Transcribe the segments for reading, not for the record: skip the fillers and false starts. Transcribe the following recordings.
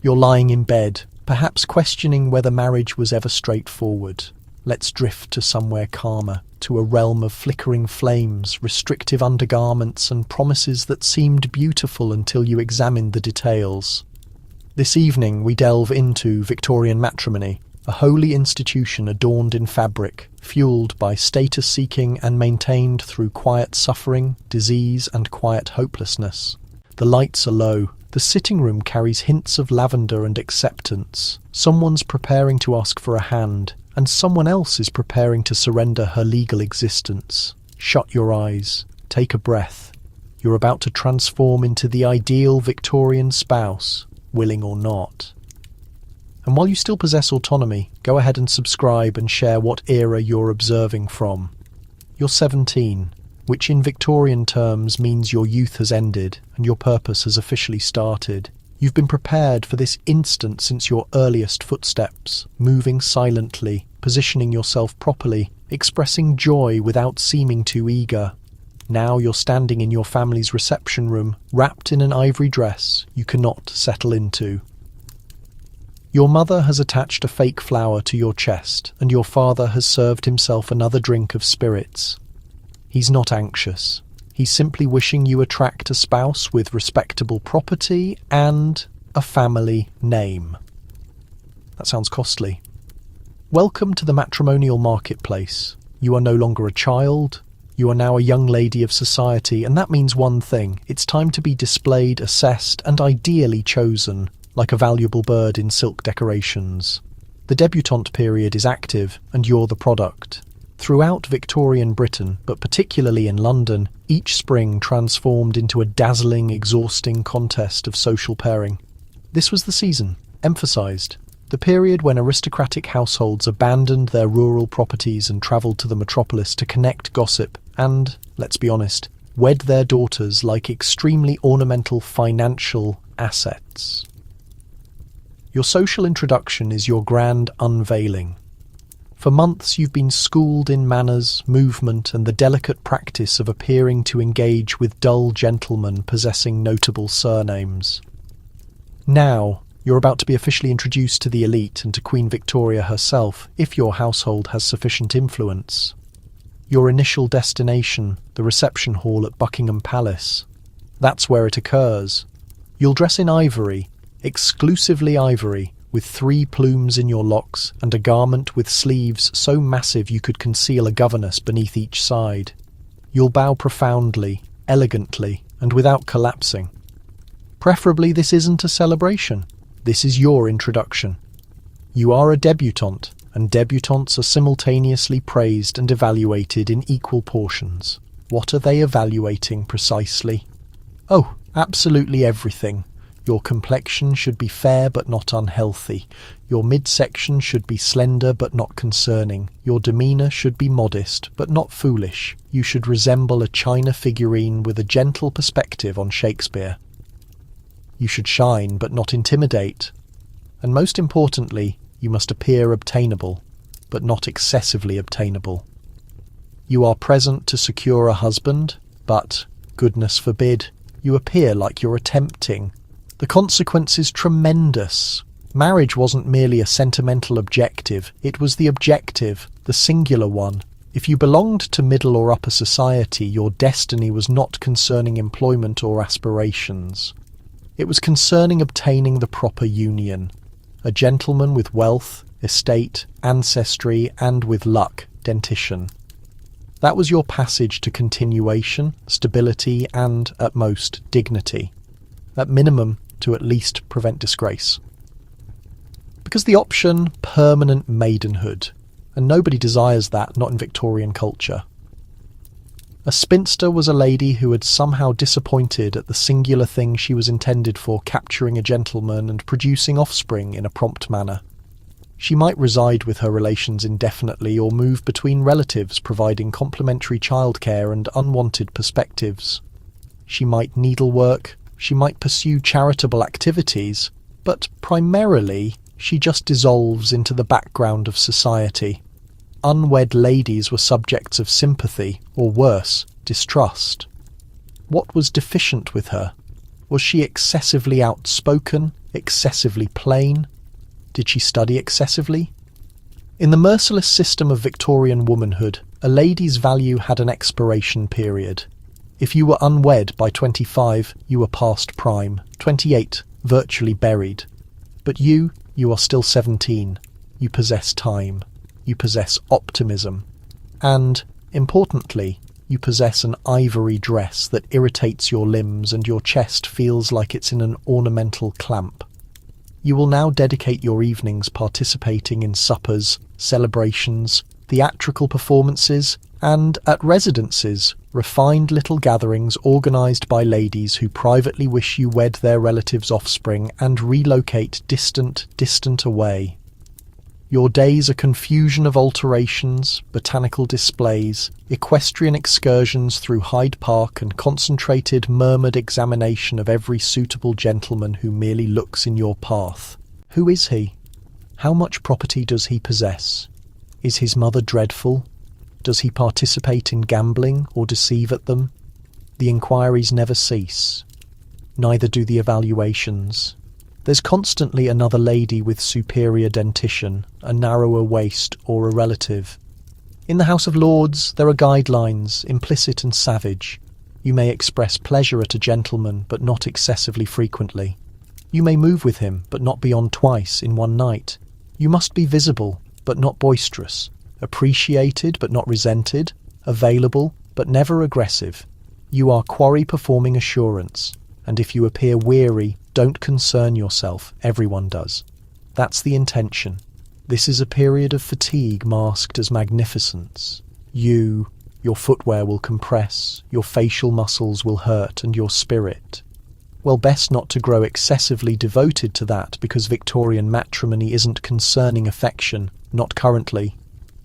You're lying in bed, perhaps questioning whether marriage was ever straightforward. Let's drift to somewhere calmer, to a realm of flickering flames, restrictive undergarments, and promises that seemed beautiful until you examined the details. This evening we delve into Victorian matrimony, a holy institution adorned in fabric, fueled by status-seeking and maintained through quiet suffering, disease, and quiet hopelessness. The lights are low. The sitting room carries hints of lavender and acceptance. Someone's preparing to ask for a hand, and someone else is preparing to surrender her legal existence. Shut your eyes. Take a breath. You're about to transform into the ideal Victorian spouse, willing or not. And while you still possess autonomy, go ahead and subscribe and share what era you're observing from. You're 17, which in Victorian terms means your youth has ended and your purpose has officially started. You've been prepared for this instant since your earliest footsteps, moving silently, positioning yourself properly, expressing joy without seeming too eager. Now you're standing in your family's reception room, wrapped in an ivory dress you cannot settle into. Your mother has attached a fake flower to your chest, and your father has served himself another drink of spirits. He's not anxious. He's simply wishing you attract a spouse with respectable property and a family name. That sounds costly. Welcome to the matrimonial marketplace. You are no longer a child. You are now a young lady of society, and that means one thing. It's time to be displayed, assessed, and ideally chosen, like a valuable bird in silk decorations. The debutante period is active, and you're the product. Throughout Victorian Britain, but particularly in London, each spring transformed into a dazzling, exhausting contest of social pairing. This was the season, emphasised, the period when aristocratic households abandoned their rural properties and travelled to the metropolis to connect, gossip, and, let's be honest, wed their daughters like extremely ornamental financial assets. Your social introduction is your grand unveiling. For months you've been schooled in manners, movement, and the delicate practice of appearing to engage with dull gentlemen possessing notable surnames. Now, you're about to be officially introduced to the elite and to Queen Victoria herself, if your household has sufficient influence. Your initial destination, the reception hall at Buckingham Palace. That's where it occurs. You'll dress in ivory, exclusively ivory, with 3 plumes in your locks and a garment with sleeves so massive you could conceal a governess beneath each side. You'll bow profoundly, elegantly, and without collapsing. Preferably this isn't a celebration. This is your introduction. You are a debutante, and debutantes are simultaneously praised and evaluated in equal portions. What are they evaluating precisely? Oh, absolutely everything. Your complexion should be fair but not unhealthy. Your midsection should be slender but not concerning. Your demeanour should be modest but not foolish. You should resemble a china figurine with a gentle perspective on Shakespeare. You should shine but not intimidate. And most importantly, you must appear obtainable, but not excessively obtainable. You are present to secure a husband, but, goodness forbid, you appear like you're attempting. The consequence is tremendous. Marriage wasn't merely a sentimental objective, it was the objective, the singular one. If you belonged to middle or upper society, your destiny was not concerning employment or aspirations. It was concerning obtaining the proper union. A gentleman with wealth, estate, ancestry, and with luck, dentition. That was your passage to continuation, stability, and, at most, dignity. At minimum, to at least prevent disgrace. Because the option, permanent maidenhood, and nobody desires that, not in Victorian culture. A spinster was a lady who had somehow disappointed at the singular thing she was intended for, capturing a gentleman and producing offspring in a prompt manner. She might reside with her relations indefinitely or move between relatives providing complementary childcare and unwanted perspectives. She might needlework, she might pursue charitable activities, but primarily she just dissolves into the background of society. Unwed ladies were subjects of sympathy, or worse, distrust. What was deficient with her? Was she excessively outspoken, excessively plain? Did she study excessively? In the merciless system of Victorian womanhood, a lady's value had an expiration period. If you were unwed by 25, you were past prime, 28, virtually buried. But you are still 17. You possess time. You possess optimism. And, importantly, you possess an ivory dress that irritates your limbs and your chest feels like it's in an ornamental clamp. You will now dedicate your evenings participating in suppers, celebrations, theatrical performances, and, at residences, refined little gatherings organised by ladies who privately wish you wed their relatives' offspring and relocate distant away. Your days are confusion of alterations, botanical displays, equestrian excursions through Hyde Park and concentrated, murmured examination of every suitable gentleman who merely looks in your path. Who is he? How much property does he possess? Is his mother dreadful? Does he participate in gambling or deceive at them? The inquiries never cease. Neither do the evaluations. There's constantly another lady with superior dentition, a narrower waist, or a relative. In the House of Lords, there are guidelines, implicit and savage. You may express pleasure at a gentleman, but not excessively frequently. You may move with him, but not beyond twice in one night. You must be visible, but not boisterous, appreciated, but not resented, available, but never aggressive. You are quarry performing assurance, and if you appear weary, don't concern yourself, everyone does. That's the intention. This is a period of fatigue masked as magnificence. Your footwear will compress, your facial muscles will hurt, and your spirit. Well, best not to grow excessively devoted to that, because Victorian matrimony isn't concerning affection, not currently.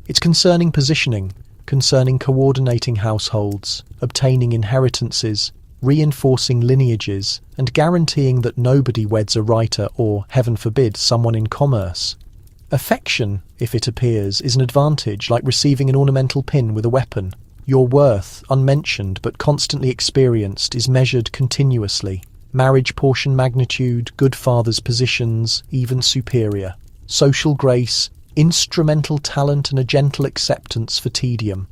It's concerning positioning, concerning coordinating households, obtaining inheritances, reinforcing lineages, and guaranteeing that nobody weds a writer or, heaven forbid, someone in commerce. Affection, if it appears, is an advantage, like receiving an ornamental pin with a weapon. Your worth, unmentioned but constantly experienced, is measured continuously. Marriage portion magnitude, good fathers' positions, even superior. Social grace, instrumental talent and a gentle acceptance for tedium.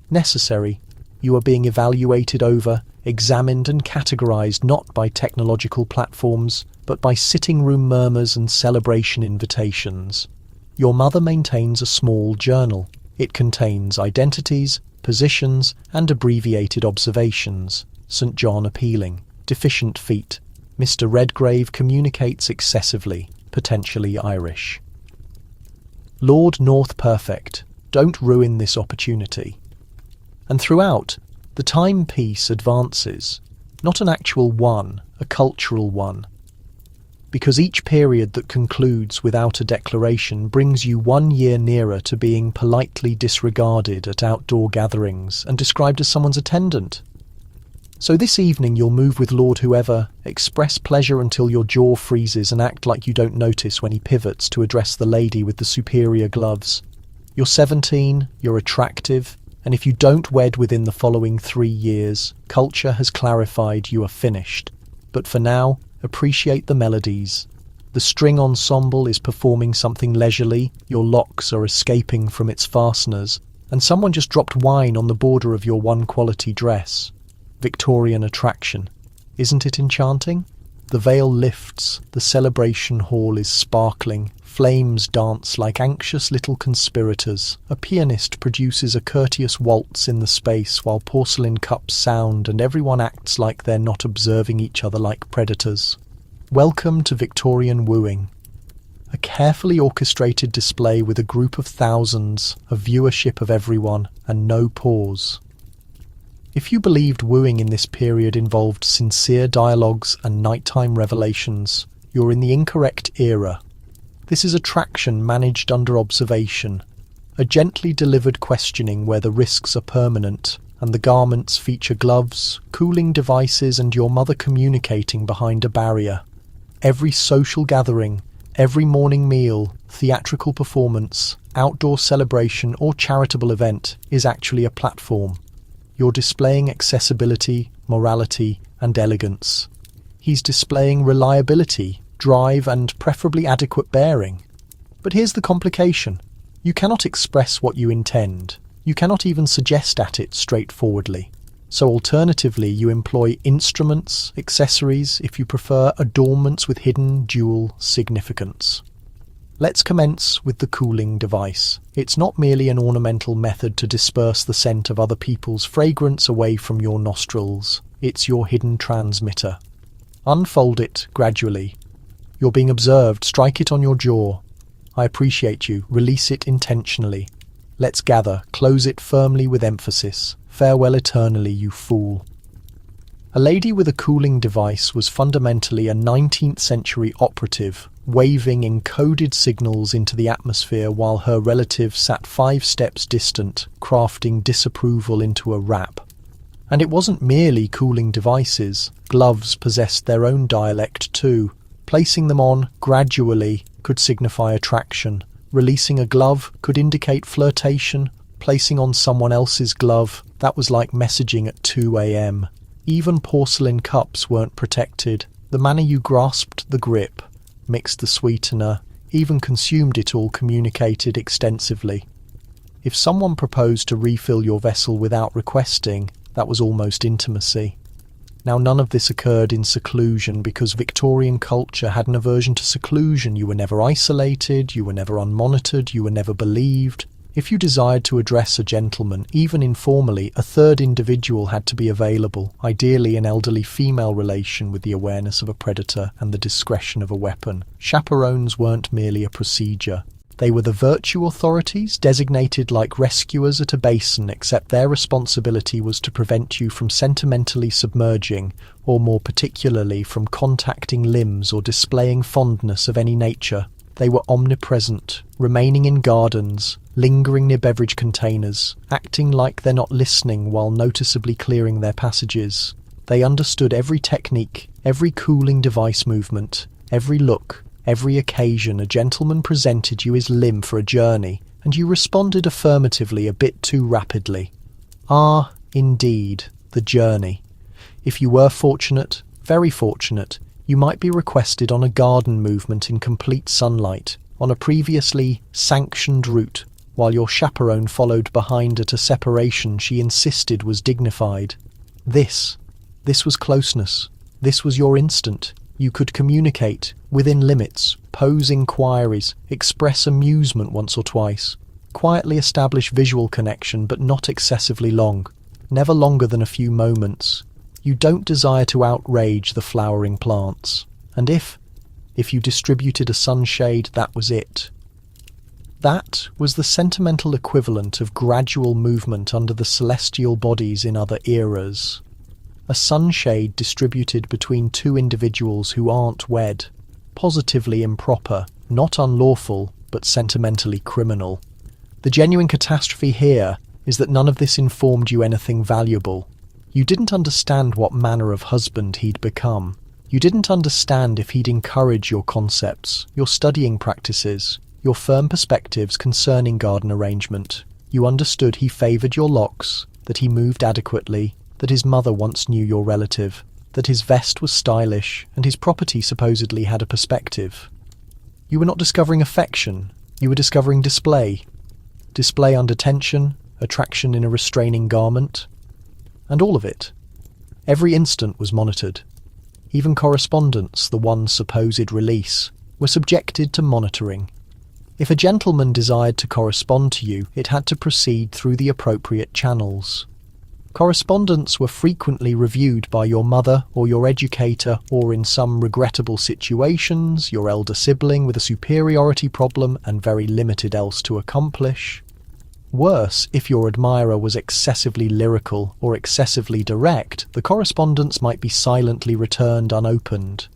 Necessary. You are being evaluated over, examined and categorized not by technological platforms, but by sitting room murmurs and celebration invitations. Your mother maintains a small journal. It contains identities, positions, and abbreviated observations. St. John appealing. Deficient feet. Mr. Redgrave communicates excessively, potentially Irish. Lord North perfect. Don't ruin this opportunity. And throughout, the timepiece advances, not an actual one, a cultural one. Because each period that concludes without a declaration brings you 1 year nearer to being politely disregarded at outdoor gatherings and described as someone's attendant. So this evening you'll move with Lord Whoever, express pleasure until your jaw freezes and act like you don't notice when he pivots to address the lady with the superior gloves. You're 17, you're attractive, and if you don't wed within the following 3 years, culture has clarified you are finished. But for now, appreciate the melodies. The string ensemble is performing something leisurely, your locks are escaping from its fasteners, and someone just dropped wine on the border of your one-quality dress. Victorian attraction. Isn't it enchanting? The veil lifts, the celebration hall is sparkling, flames dance like anxious little conspirators. A pianist produces a courteous waltz in the space while porcelain cups sound and everyone acts like they're not observing each other like predators. Welcome to Victorian wooing. A carefully orchestrated display with a group of thousands, a viewership of everyone, and no pause. If you believed wooing in this period involved sincere dialogues and nighttime revelations, you're in the incorrect era. This is attraction managed under observation, a gently delivered questioning where the risks are permanent, and the garments feature gloves, cooling devices, and your mother communicating behind a barrier. Every social gathering, every morning meal, theatrical performance, outdoor celebration, or charitable event is actually a platform. You're displaying accessibility, morality, and elegance. He's displaying reliability, drive, and preferably adequate bearing. But here's the complication. You cannot express what you intend. You cannot even suggest at it straightforwardly. So alternatively, you employ instruments, accessories, if you prefer, adornments with hidden dual significance. Let's commence with the cooling device. It's not merely an ornamental method to disperse the scent of other people's fragrance away from your nostrils. It's your hidden transmitter. Unfold it gradually. You're being observed. Strike it on your jaw. I appreciate you. Release it intentionally. Let's gather. Close it firmly with emphasis. Farewell eternally, you fool. A lady with a cooling device was fundamentally a 19th century operative, waving encoded signals into the atmosphere while her relative sat 5 steps distant, crafting disapproval into a rap. And it wasn't merely cooling devices. Gloves possessed their own dialect too. Placing them on gradually could signify attraction. Releasing a glove could indicate flirtation. Placing on someone else's glove, that was like messaging at 2 a.m. Even porcelain cups weren't protected. The manner you grasped the grip, mixed the sweetener, even consumed it all communicated extensively. If someone proposed to refill your vessel without requesting, that was almost intimacy. Now, none of this occurred in seclusion because Victorian culture had an aversion to seclusion. You were never isolated, you were never unmonitored, you were never believed. If you desired to address a gentleman, even informally, a third individual had to be available, ideally an elderly female relation with the awareness of a predator and the discretion of a weapon. Chaperones weren't merely a procedure. They were the virtue authorities, designated like rescuers at a basin, except their responsibility was to prevent you from sentimentally submerging, or more particularly from contacting limbs or displaying fondness of any nature. They were omnipresent, remaining in gardens, lingering near beverage containers, acting like they're not listening while noticeably clearing their passages. They understood every technique, every cooling device movement, every look, every occasion a gentleman presented you his limb for a journey, and you responded affirmatively a bit too rapidly. Ah, indeed, the journey. If you were fortunate, very fortunate, you might be requested on a garden movement in complete sunlight, on a previously sanctioned route, while your chaperone followed behind at a separation she insisted was dignified. This was closeness. This was your instant. You could communicate, within limits, pose inquiries, express amusement once or twice, quietly establish visual connection but not excessively long, never longer than a few moments. You don't desire to outrage the flowering plants, and if you distributed a sunshade, that was it. That was the sentimental equivalent of gradual movement under the celestial bodies in other eras. A sunshade distributed between two individuals who aren't wed, positively improper, not unlawful, but sentimentally criminal. The genuine catastrophe here is that none of this informed you anything valuable. You didn't understand what manner of husband he'd become. You didn't understand if he'd encourage your concepts, your studying practices, your firm perspectives concerning garden arrangement. You understood he favoured your locks, that he moved adequately, that his mother once knew your relative, that his vest was stylish, and his property supposedly had a perspective. You were not discovering affection, you were discovering display. Display under tension, attraction in a restraining garment, and all of it. Every instant was monitored. Even correspondence, the one supposed release, were subjected to monitoring. If a gentleman desired to correspond to you, it had to proceed through the appropriate channels. Correspondence were frequently reviewed by your mother or your educator, or in some regrettable situations, your elder sibling with a superiority problem and very limited else to accomplish. Worse, if your admirer was excessively lyrical or excessively direct, the correspondence might be silently returned unopened.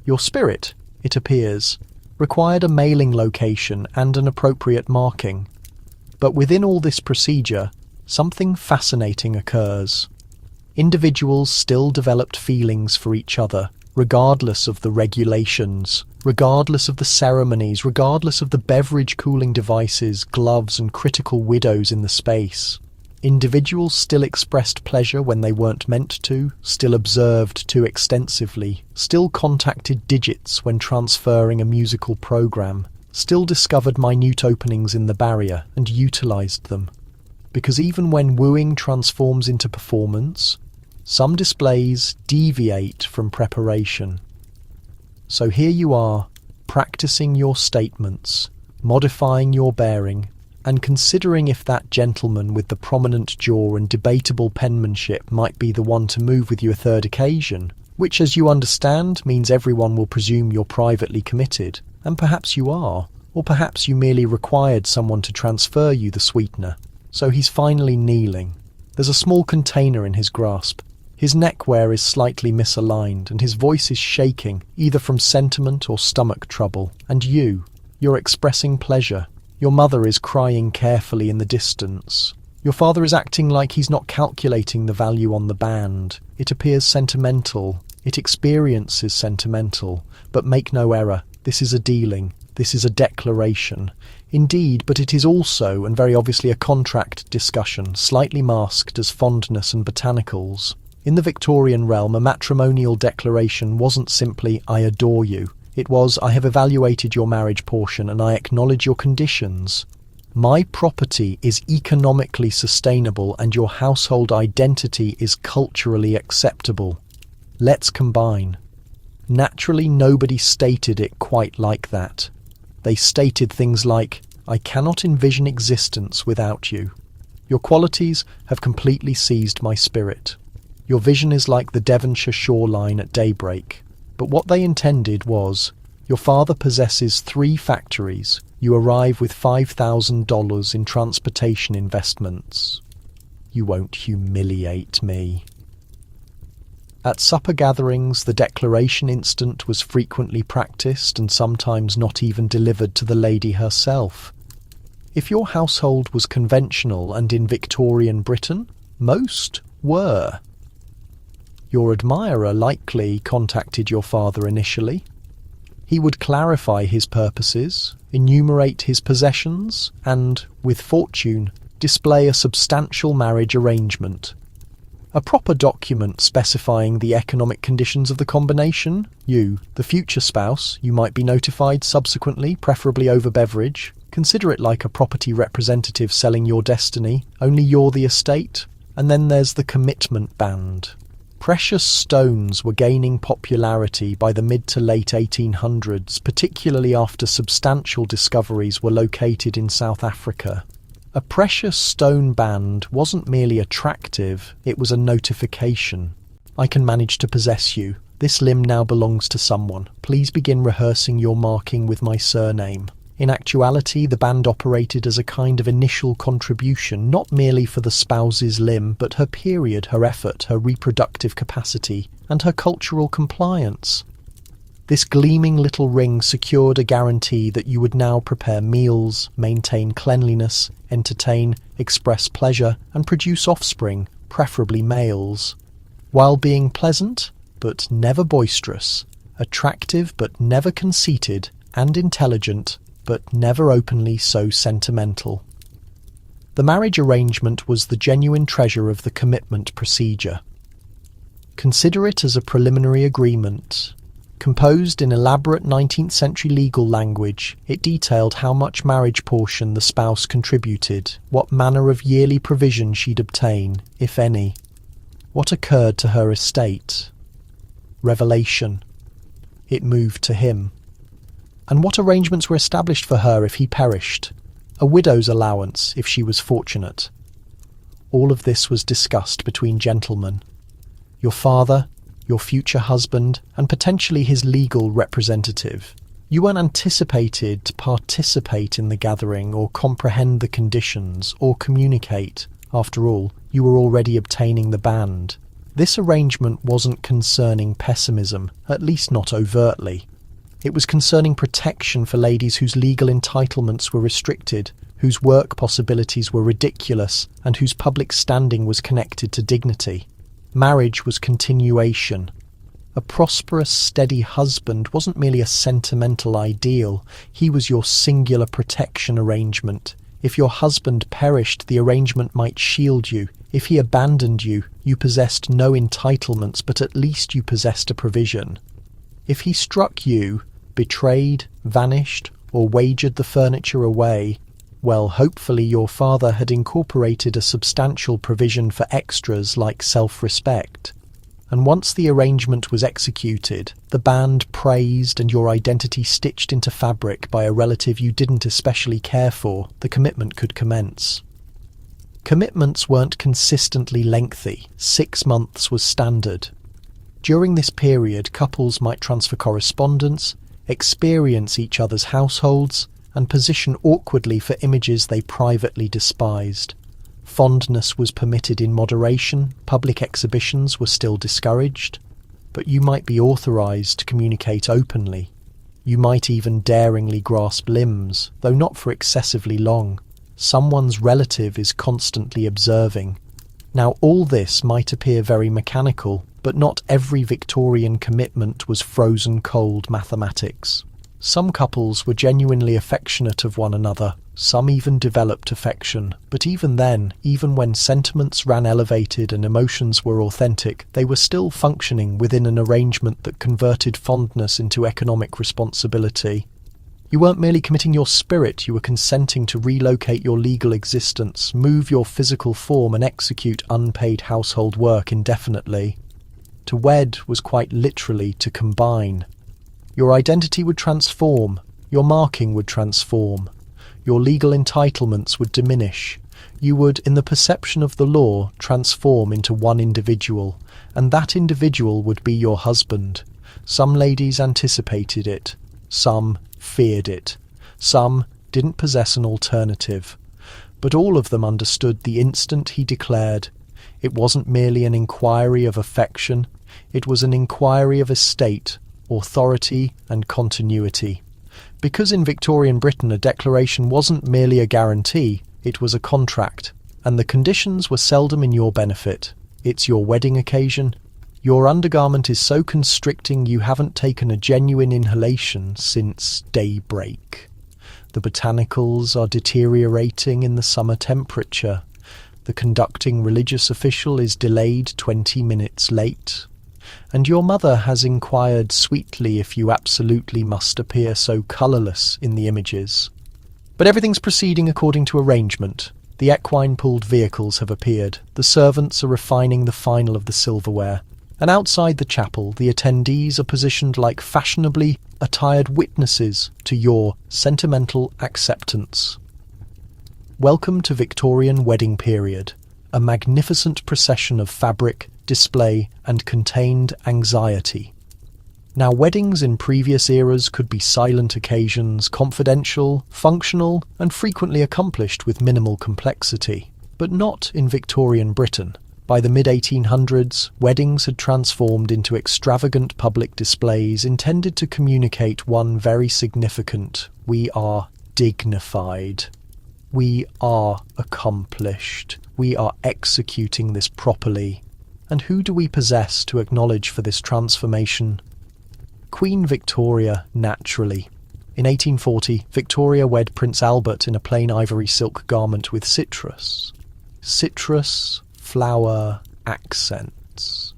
Your spirit, it appears, required a mailing location and an appropriate marking. But within all this procedure, something fascinating occurs. Individuals still developed feelings for each other, regardless of the regulations, regardless of the ceremonies, regardless of the beverage cooling devices, gloves, and critical widows in the space. Individuals still expressed pleasure when they weren't meant to, still observed too extensively, still contacted digits when transferring a musical program, still discovered minute openings in the barrier and utilized them. Because even when wooing transforms into performance, some displays deviate from preparation. So here you are, practicing your statements, modifying your bearing, and considering if that gentleman with the prominent jaw and debatable penmanship might be the one to move with you a third occasion, which, as you understand, means everyone will presume you're privately committed, and perhaps you are, or perhaps you merely required someone to transfer you the sweetener. So he's finally kneeling. There's a small container in his grasp. His neckwear is slightly misaligned, and his voice is shaking, either from sentiment or stomach trouble. And you're expressing pleasure. Your mother is crying carefully in the distance. Your father is acting like he's not calculating the value on the band. It appears sentimental. It experiences sentimental. But make no error, this is a dealing. This is a declaration. Indeed, but it is also, and very obviously, a contract discussion, slightly masked as fondness and botanicals. In the Victorian realm, a matrimonial declaration wasn't simply, "I adore you." It was, "I have evaluated your marriage portion and I acknowledge your conditions. My property is economically sustainable and your household identity is culturally acceptable. Let's combine." Naturally, nobody stated it quite like that. They stated things like, "I cannot envision existence without you. Your qualities have completely seized my spirit. Your vision is like the Devonshire shoreline at daybreak." But what they intended was, "Your father possesses 3 factories. You arrive with $5,000 in transportation investments. You won't humiliate me." At supper gatherings, the declaration instant was frequently practiced and sometimes not even delivered to the lady herself. If your household was conventional and in Victorian Britain, most were. Your admirer likely contacted your father initially. He would clarify his purposes, enumerate his possessions, and, with fortune, display a substantial marriage arrangement. A proper document specifying the economic conditions of the combination. You, the future spouse, you might be notified subsequently, preferably over beverage. Consider it like a property representative selling your destiny, only you're the estate. And then there's the commitment band. Precious stones were gaining popularity by the mid to late 1800s, particularly after substantial discoveries were located in South Africa. A precious stone band wasn't merely attractive, it was a notification. "I can manage to possess you. This limb now belongs to someone. Please begin rehearsing your marking with my surname." In actuality, the band operated as a kind of initial contribution, not merely for the spouse's limb, but her period, her effort, her reproductive capacity, and her cultural compliance. This gleaming little ring secured a guarantee that you would now prepare meals, maintain cleanliness, entertain, express pleasure, and produce offspring, preferably males, while being pleasant, but never boisterous, attractive but never conceited, and intelligent, but never openly so sentimental. The marriage arrangement was the genuine treasure of the commitment procedure. Consider it as a preliminary agreement. Composed in elaborate 19th century legal language, it detailed how much marriage portion the spouse contributed, what manner of yearly provision she'd obtain, if any, what occurred to her estate. Revelation. It moved to him. And what arrangements were established for her if he perished? A widow's allowance if she was fortunate. All of this was discussed between gentlemen. Your father, your future husband, and potentially his legal representative. You weren't anticipated to participate in the gathering or comprehend the conditions or communicate. After all, you were already obtaining the band. This arrangement wasn't concerning pessimism, at least not overtly. It was concerning protection for ladies whose legal entitlements were restricted, whose work possibilities were ridiculous, and whose public standing was connected to dignity. Marriage was continuation. A prosperous, steady husband wasn't merely a sentimental ideal, he was your singular protection arrangement, If your husband perished, the arrangement might shield you. If he abandoned you, you possessed no entitlements, but at least you possessed a provision. If he struck you, betrayed, vanished, or wagered the furniture away, well, hopefully your father had incorporated a substantial provision for extras like self-respect. And once the arrangement was executed, the band praised and your identity stitched into fabric by a relative you didn't especially care for, the commitment could commence. Commitments weren't consistently lengthy. 6 months was standard. During this period, couples might transfer correspondence, experience each other's households, and position awkwardly for images they privately despised. Fondness was permitted in moderation, public exhibitions were still discouraged, but you might be authorized to communicate openly. You might even daringly grasp limbs, though not for excessively long. Someone's relative is constantly observing. Now all this might appear very mechanical, but not every Victorian commitment was frozen cold mathematics. Some couples were genuinely affectionate of one another, some even developed affection, but even then, even when sentiments ran elevated and emotions were authentic, they were still functioning within an arrangement that converted fondness into economic responsibility. You weren't merely committing your spirit, you were consenting to relocate your legal existence, move your physical form and execute unpaid household work indefinitely. To wed was quite literally to combine. Your identity would transform, your marking would transform, your legal entitlements would diminish. You would, in the perception of the law, transform into one individual, and that individual would be your husband. Some ladies anticipated it, some feared it, some didn't possess an alternative, but all of them understood the instant he declared. It wasn't merely an inquiry of affection, it was an inquiry of estate, authority and continuity. Because in Victorian Britain a declaration wasn't merely a guarantee, it was a contract, and the conditions were seldom in your benefit. It's your wedding occasion. Your undergarment is so constricting you haven't taken a genuine inhalation since daybreak. The botanicals are deteriorating in the summer temperature. The conducting religious official is delayed 20 minutes late. And your mother has inquired sweetly if you absolutely must appear so colourless in the images. But everything's proceeding according to arrangement. The equine-pulled vehicles have appeared, the servants are refining the final of the silverware, and outside the chapel the attendees are positioned like fashionably attired witnesses to your sentimental acceptance. Welcome to Victorian wedding period, a magnificent procession of fabric, display and contained anxiety. Now, weddings in previous eras could be silent occasions, confidential, functional and frequently accomplished with minimal complexity, but not in Victorian Britain. By the mid-1800s, weddings had transformed into extravagant public displays intended to communicate one very significant: we are dignified. We are accomplished. We are executing this properly. And who do we possess to acknowledge for this transformation? Queen Victoria, naturally. In 1840, Victoria wed Prince Albert in a plain ivory silk garment with citrus flower accents.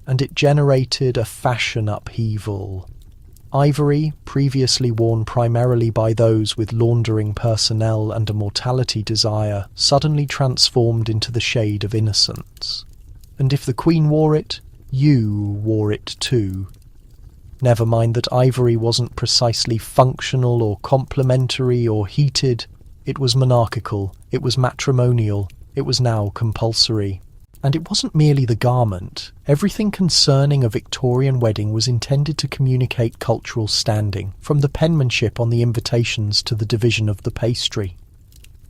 And it generated a fashion upheaval. Ivory, previously worn primarily by those with laundering personnel and a mortality desire, suddenly transformed into the shade of innocence. And if the Queen wore it, you wore it too. Never mind that ivory wasn't precisely functional or complementary or heated. It was monarchical, it was matrimonial, it was now compulsory. And it wasn't merely the garment. Everything concerning a Victorian wedding was intended to communicate cultural standing, from the penmanship on the invitations to the division of the pastry.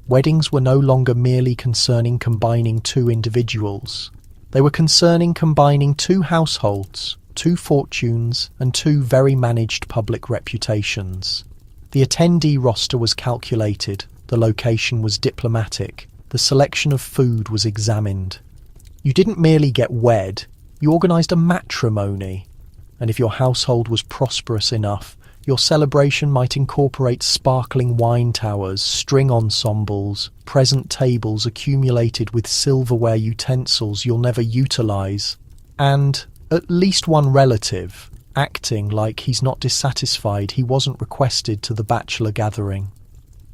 Weddings were no longer merely concerning combining two individuals. They were concerning combining two households, two fortunes, and two very managed public reputations. The attendee roster was calculated, the location was diplomatic, the selection of food was examined. You didn't merely get wed, you organised a matrimony, and if your household was prosperous enough, Your celebration might incorporate sparkling wine towers, string ensembles, present tables accumulated with silverware utensils you'll never utilize, and at least one relative acting like he's not dissatisfied he wasn't requested to the bachelor gathering.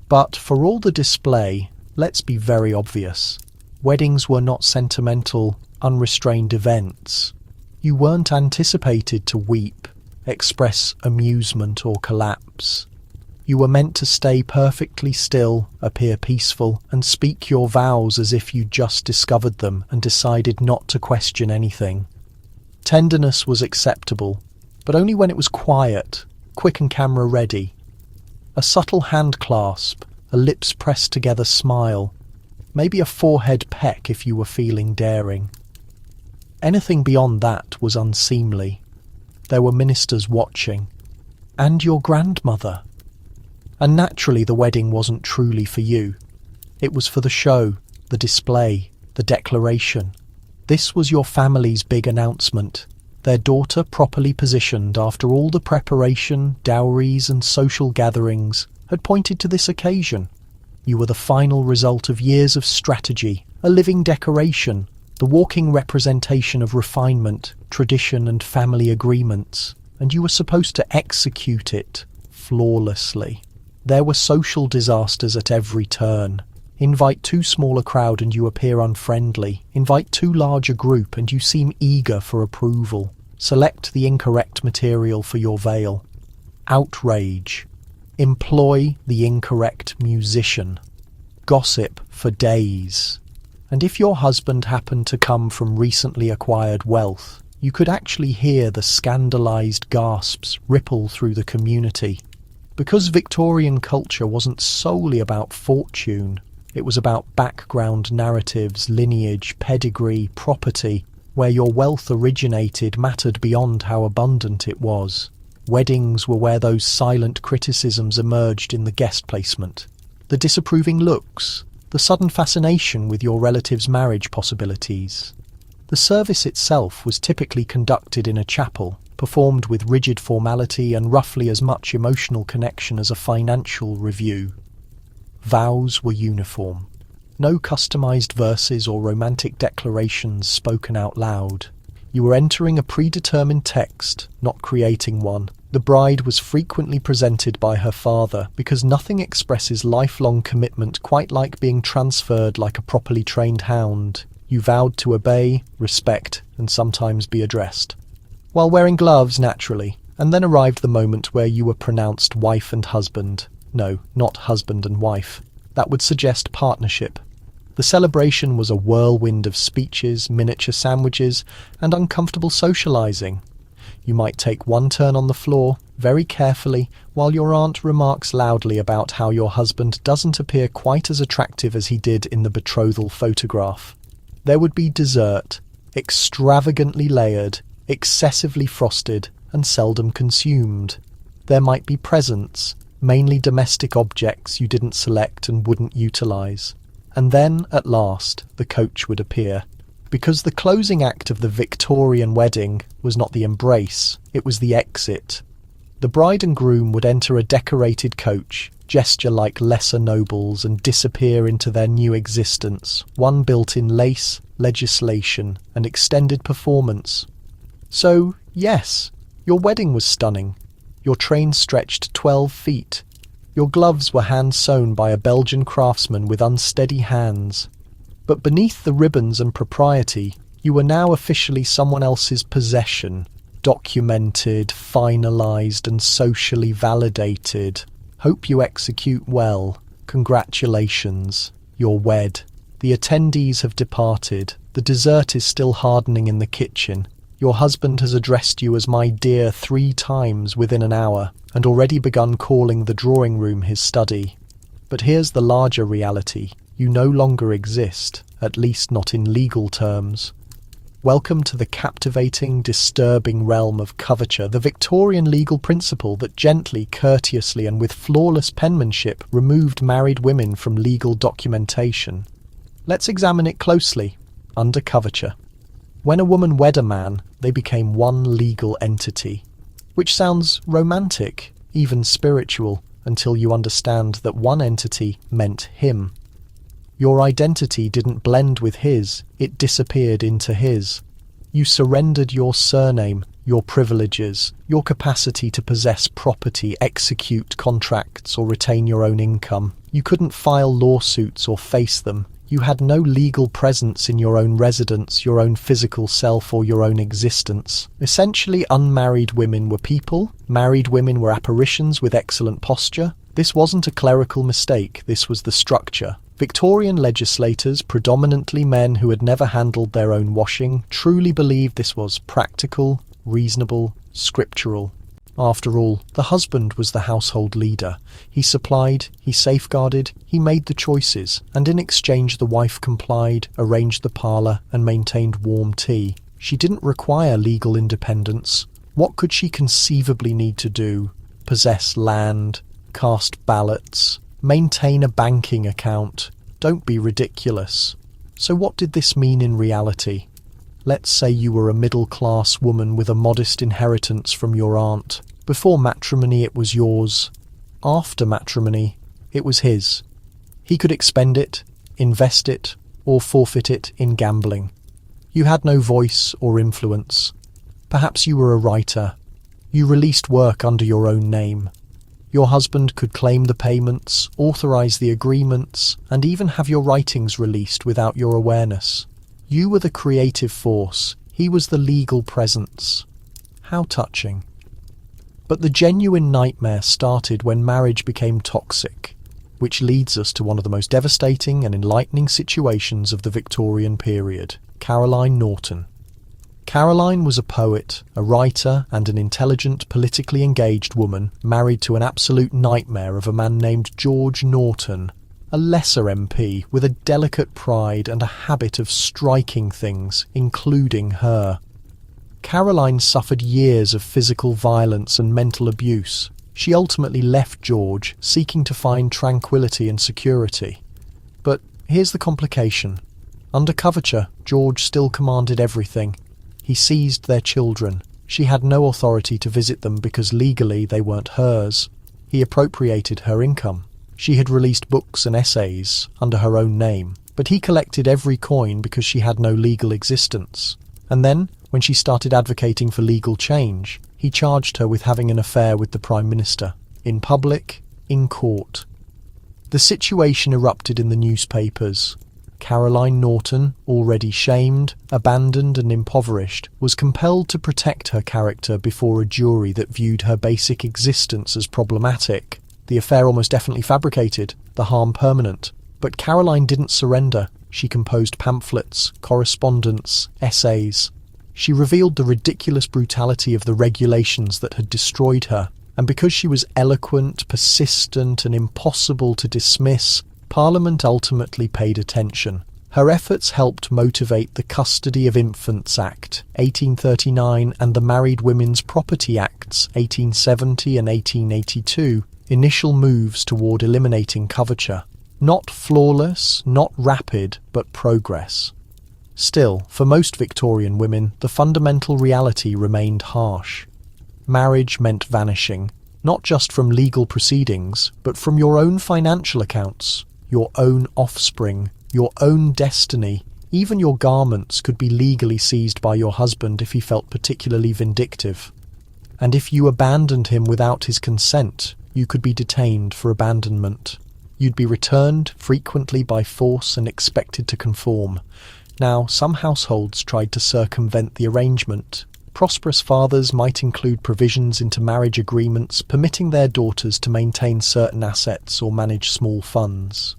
But for all the display, let's be very obvious. Weddings were not sentimental, unrestrained events. You weren't anticipated to weep, express amusement or collapse. You were meant to stay perfectly still, appear peaceful, and speak your vows as if you'd just discovered them and decided not to question anything. Tenderness was acceptable, but only when it was quiet, quick and camera ready. A subtle hand clasp, a lips pressed together smile, maybe a forehead peck if you were feeling daring. Anything beyond that was unseemly. There were ministers watching, and your grandmother. And naturally the wedding wasn't truly for you. It was for the show, the display, the declaration. This was your family's big announcement, their daughter properly positioned after all the preparation, dowries and social gatherings had pointed to this occasion. You were the final result of years of strategy, a living decoration, the walking representation of refinement, tradition and family agreements, and you were supposed to execute it flawlessly. There were social disasters at every turn. Invite too small a crowd and you appear unfriendly. Invite too large a group and you seem eager for approval. Select the incorrect material for your veil. Outrage. Employ the incorrect musician. Gossip for days. And if your husband happened to come from recently acquired wealth, you could actually hear the scandalized gasps ripple through the community. Because Victorian culture wasn't solely about fortune, it was about background narratives, lineage, pedigree, property. Where your wealth originated mattered beyond how abundant it was. Weddings were where those silent criticisms emerged in the guest placement. The disapproving looks, the sudden fascination with your relative's marriage possibilities. The service itself was typically conducted in a chapel, performed with rigid formality and roughly as much emotional connection as a financial review. Vows were uniform. No customized verses or romantic declarations spoken out loud. You were entering a predetermined text, not creating one. The bride was frequently presented by her father because nothing expresses lifelong commitment quite like being transferred like a properly trained hound. You vowed to obey, respect, and sometimes be addressed. While wearing gloves, naturally, and then arrived the moment where you were pronounced wife and husband. No, not husband and wife. That would suggest partnership. The celebration was a whirlwind of speeches, miniature sandwiches, and uncomfortable socializing. You might take one turn on the floor, very carefully, while your aunt remarks loudly about how your husband doesn't appear quite as attractive as he did in the betrothal photograph. There would be dessert, extravagantly layered, excessively frosted, and seldom consumed. There might be presents, mainly domestic objects you didn't select and wouldn't utilize. And then, at last, the coach would appear. Because the closing act of the Victorian wedding was not the embrace, it was the exit. The bride and groom would enter a decorated coach, gesture like lesser nobles, and disappear into their new existence, one built in lace, legislation, and extended performance. So, yes, your wedding was stunning. Your train stretched 12 feet. Your gloves were hand-sewn by a Belgian craftsman with unsteady hands. But beneath the ribbons and propriety, you were now officially someone else's possession, documented, finalized, and socially validated. Hope you execute well. Congratulations. You're wed. The attendees have departed. The dessert is still hardening in the kitchen. Your husband has addressed you as my dear 3 times within an hour, and already begun calling the drawing room his study. But here's the larger reality. You no longer exist, at least not in legal terms. Welcome to the captivating, disturbing realm of coverture, the Victorian legal principle that gently, courteously, and with flawless penmanship removed married women from legal documentation. Let's examine it closely. Under coverture. When a woman wed a man, they became one legal entity. Which sounds romantic, even spiritual, until you understand that one entity meant him. Your identity didn't blend with his, it disappeared into his. You surrendered your surname, your privileges, your capacity to possess property, execute contracts, or retain your own income. You couldn't file lawsuits or face them. You had no legal presence in your own residence, your own physical self, or your own existence. Essentially, unmarried women were people, married women were apparitions with excellent posture. This wasn't a clerical mistake, this was the structure. Victorian legislators, predominantly men who had never handled their own washing, truly believed this was practical, reasonable, scriptural. After all, the husband was the household leader. He supplied, he safeguarded, he made the choices, and in exchange the wife complied, arranged the parlour, and maintained warm tea. She didn't require legal independence. What could she conceivably need to do? Possess land, cast ballots, maintain a banking account. Don't be ridiculous. So what did this mean in reality? Let's say you were a middle-class woman with a modest inheritance from your aunt. Before matrimony it was yours. After matrimony it was his. He could expend it, invest it, or forfeit it in gambling. You had no voice or influence. Perhaps you were a writer. You released work under your own name. Your husband could claim the payments, authorize the agreements, and even have your writings released without your awareness. You were the creative force, he was the legal presence. How touching. But the genuine nightmare started when marriage became toxic, which leads us to one of the most devastating and enlightening situations of the Victorian period, Caroline Norton. Caroline was a poet, a writer, and an intelligent, politically engaged woman married to an absolute nightmare of a man named George Norton, a lesser MP with a delicate pride and a habit of striking things, including her. Caroline suffered years of physical violence and mental abuse. She ultimately left George, seeking to find tranquility and security. But here's the complication. Under coverture, George still commanded everything. He seized their children. She had no authority to visit them because legally they weren't hers. He appropriated her income. She had released books and essays under her own name, but he collected every coin because she had no legal existence. And then, when she started advocating for legal change, he charged her with having an affair with the Prime Minister. In public, in court. The situation erupted in the newspapers. Caroline Norton, already shamed, abandoned and impoverished, was compelled to protect her character before a jury that viewed her basic existence as problematic. The affair almost definitely fabricated, the harm permanent. But Caroline didn't surrender. She composed pamphlets, correspondence, essays. She revealed the ridiculous brutality of the regulations that had destroyed her, and because she was eloquent, persistent, and impossible to dismiss, Parliament ultimately paid attention. Her efforts helped motivate the Custody of Infants Act, 1839, and the Married Women's Property Acts, 1870 and 1882, initial moves toward eliminating coverture. Not flawless, not rapid, but progress. Still, for most Victorian women, the fundamental reality remained harsh. Marriage meant vanishing, not just from legal proceedings, but from your own financial accounts, your own offspring, your own destiny. Even your garments could be legally seized by your husband if he felt particularly vindictive. And if you abandoned him without his consent, you could be detained for abandonment. You'd be returned, frequently by force, and expected to conform. Now, some households tried to circumvent the arrangement. Prosperous fathers might include provisions into marriage agreements permitting their daughters to maintain certain assets or manage small funds.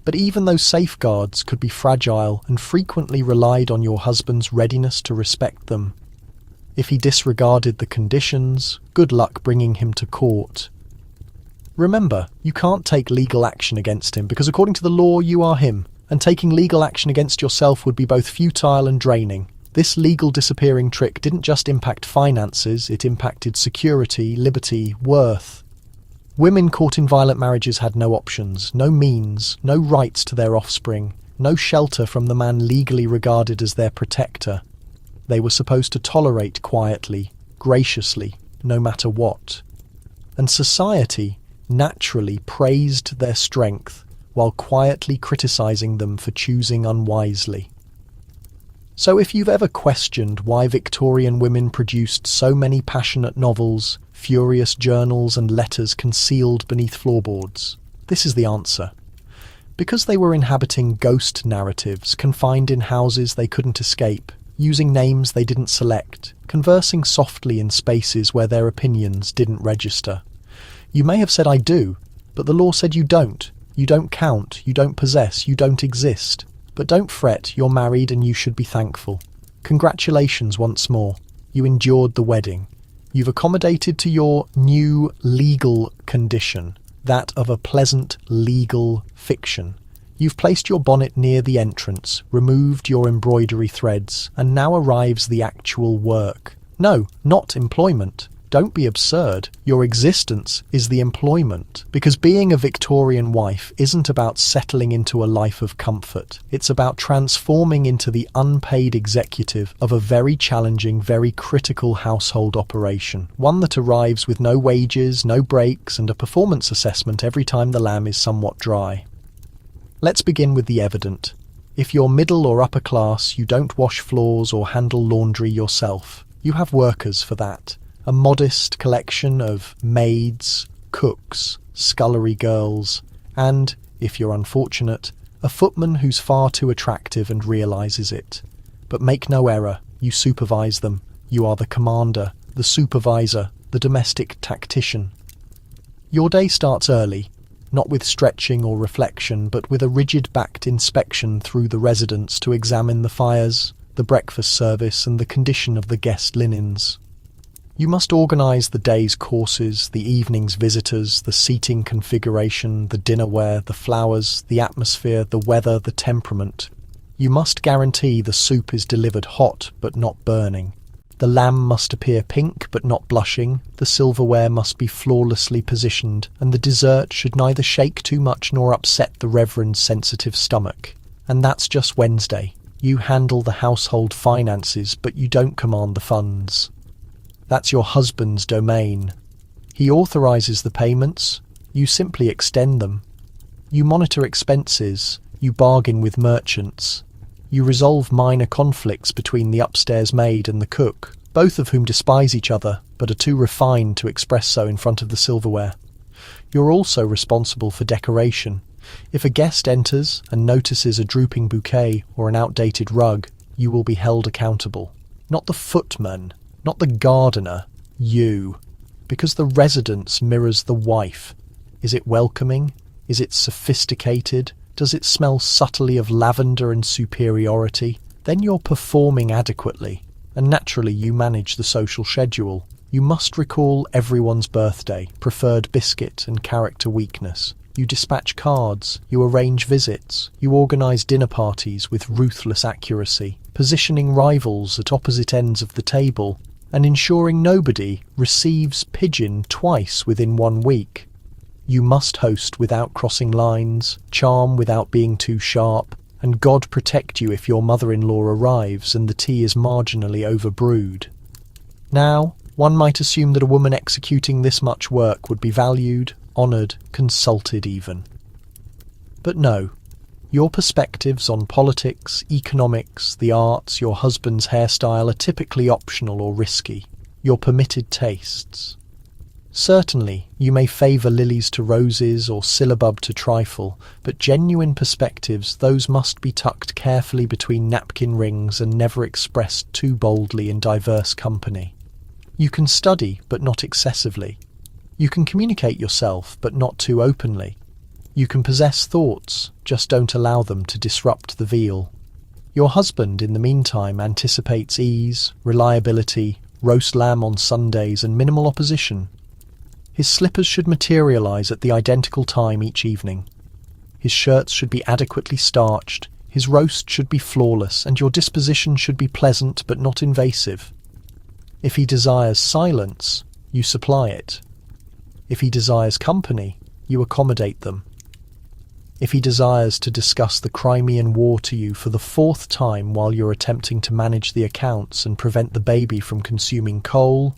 But even those safeguards could be fragile and frequently relied on your husband's readiness to respect them. If he disregarded the conditions, good luck bringing him to court. Remember, you can't take legal action against him because according to the law you are him, and taking legal action against yourself would be both futile and draining. This legal disappearing trick didn't just impact finances, it impacted security, liberty, worth. Women caught in violent marriages had no options, no means, no rights to their offspring, no shelter from the man legally regarded as their protector. They were supposed to tolerate quietly, graciously, no matter what. and society naturally praised their strength while quietly criticizing them for choosing unwisely. So if you've ever questioned why Victorian women produced so many passionate novels, furious journals and letters concealed beneath floorboards, this is the answer. Because they were inhabiting ghost narratives, confined in houses they couldn't escape, using names they didn't select, conversing softly in spaces where their opinions didn't register. You may have said I do, but the law said you don't. You don't count, you don't possess, you don't exist. But don't fret, you're married and you should be thankful. Congratulations once more. You endured the wedding. You've accommodated to your new legal condition, that of a pleasant legal fiction. You've placed your bonnet near the entrance, removed your embroidery threads, and now arrives the actual work. No, not employment. Don't be absurd. Your existence is the employment. Because being a Victorian wife isn't about settling into a life of comfort. It's about transforming into the unpaid executive of a very challenging, very critical household operation. One that arrives with no wages, no breaks, and a performance assessment every time the lamb is somewhat dry. Let's begin with the evident. If you're middle or upper class, you don't wash floors or handle laundry yourself. You have workers for that. A modest collection of maids, cooks, scullery girls, and, if you're unfortunate, a footman who's far too attractive and realises it. But make no error, you supervise them. You are the commander, the supervisor, the domestic tactician. Your day starts early, not with stretching or reflection, but with a rigid-backed inspection through the residence to examine the fires, the breakfast service, and the condition of the guest linens. You must organise the day's courses, the evening's visitors, the seating configuration, the dinnerware, the flowers, the atmosphere, the weather, the temperament. You must guarantee the soup is delivered hot but not burning. The lamb must appear pink but not blushing, the silverware must be flawlessly positioned, and the dessert should neither shake too much nor upset the reverend's sensitive stomach. And that's just Wednesday. You handle the household finances, but you don't command the funds. That's your husband's domain. He authorises the payments, you simply extend them. You monitor expenses, you bargain with merchants. You resolve minor conflicts between the upstairs maid and the cook, both of whom despise each other, but are too refined to express so in front of the silverware. You're also responsible for decoration. If a guest enters and notices a drooping bouquet or an outdated rug, you will be held accountable. Not the footman, not the gardener, you. Because the residence mirrors the wife. Is it welcoming? Is it sophisticated? Does it smell subtly of lavender and superiority? Then you're performing adequately, and naturally you manage the social schedule. You must recall everyone's birthday, preferred biscuit and character weakness. You dispatch cards, you arrange visits, you organise dinner parties with ruthless accuracy, positioning rivals at opposite ends of the table, and ensuring nobody receives pigeon twice within 1 week. You must host without crossing lines, charm without being too sharp, and God protect you if your mother-in-law arrives and the tea is marginally overbrewed. Now, one might assume that a woman executing this much work would be valued, honoured, consulted even. But no. Your perspectives on politics, economics, the arts, your husband's hairstyle are typically optional or risky. Your permitted tastes. Certainly, you may favour lilies to roses or syllabub to trifle, but genuine perspectives, those must be tucked carefully between napkin rings and never expressed too boldly in diverse company. You can study, but not excessively. You can communicate yourself, but not too openly. You can possess thoughts, just don't allow them to disrupt the veal. Your husband, in the meantime, anticipates ease, reliability, roast lamb on Sundays, and minimal opposition. His slippers should materialise at the identical time each evening. His shirts should be adequately starched, his roast should be flawless, and your disposition should be pleasant but not invasive. If he desires silence, you supply it. If he desires company, you accommodate them. If he desires to discuss the Crimean War to you for the 4th time while you're attempting to manage the accounts and prevent the baby from consuming coal,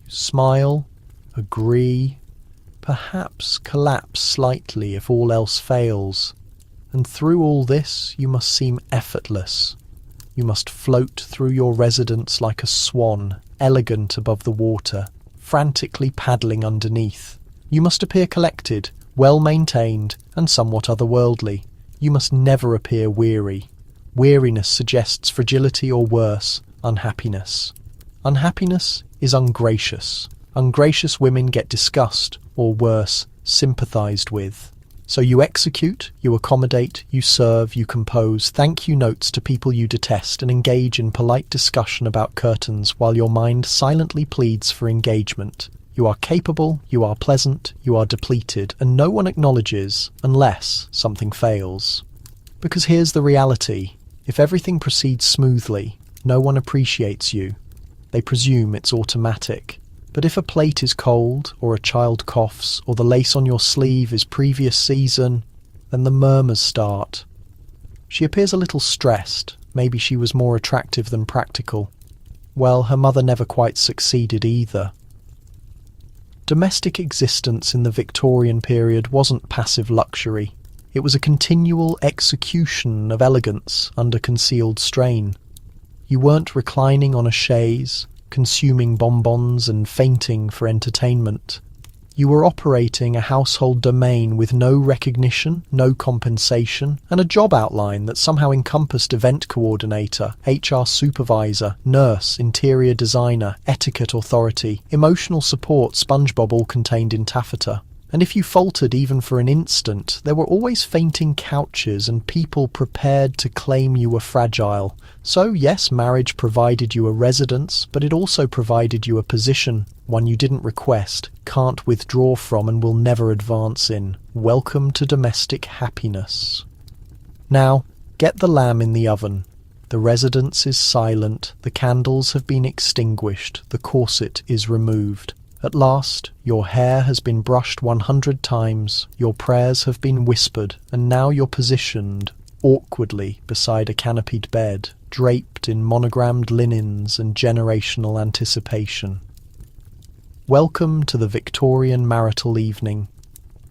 smile, agree, perhaps collapse slightly if all else fails. And through all this, you must seem effortless. You must float through your residence like a swan, elegant above the water, frantically paddling underneath. You must appear collected, well-maintained, and somewhat otherworldly. You must never appear weary. Weariness suggests fragility or worse, unhappiness. Unhappiness is ungracious. Ungracious women get discussed, or worse, sympathised with. So you execute, you accommodate, you serve, you compose thank you notes to people you detest and engage in polite discussion about curtains while your mind silently pleads for engagement. You are capable, you are pleasant, you are depleted, and no one acknowledges unless something fails. Because here's the reality. If everything proceeds smoothly, no one appreciates you. They presume it's automatic. But if a plate is cold, or a child coughs, or the lace on your sleeve is previous season, then the murmurs start. She appears a little stressed. Maybe she was more attractive than practical. Well, her mother never quite succeeded either. Domestic existence in the Victorian period wasn't passive luxury. It was a continual execution of elegance under concealed strain. You weren't reclining on a chaise, consuming bonbons and fainting for entertainment. You were operating a household domain with no recognition, no compensation, and a job outline that somehow encompassed event coordinator, HR supervisor, nurse, interior designer, etiquette authority, emotional support, SpongeBob all contained in taffeta. And if you faltered even for an instant, there were always fainting couches and people prepared to claim you were fragile. So yes, marriage provided you a residence, but it also provided you a position, one you didn't request, can't withdraw from, and will never advance in. Welcome to domestic happiness. Now, get the lamb in the oven. The residence is silent, the candles have been extinguished, the corset is removed. At last, your hair has been brushed 100 times, your prayers have been whispered, and now you're positioned, awkwardly, beside a canopied bed, draped in monogrammed linens and generational anticipation. Welcome to the Victorian marital evening,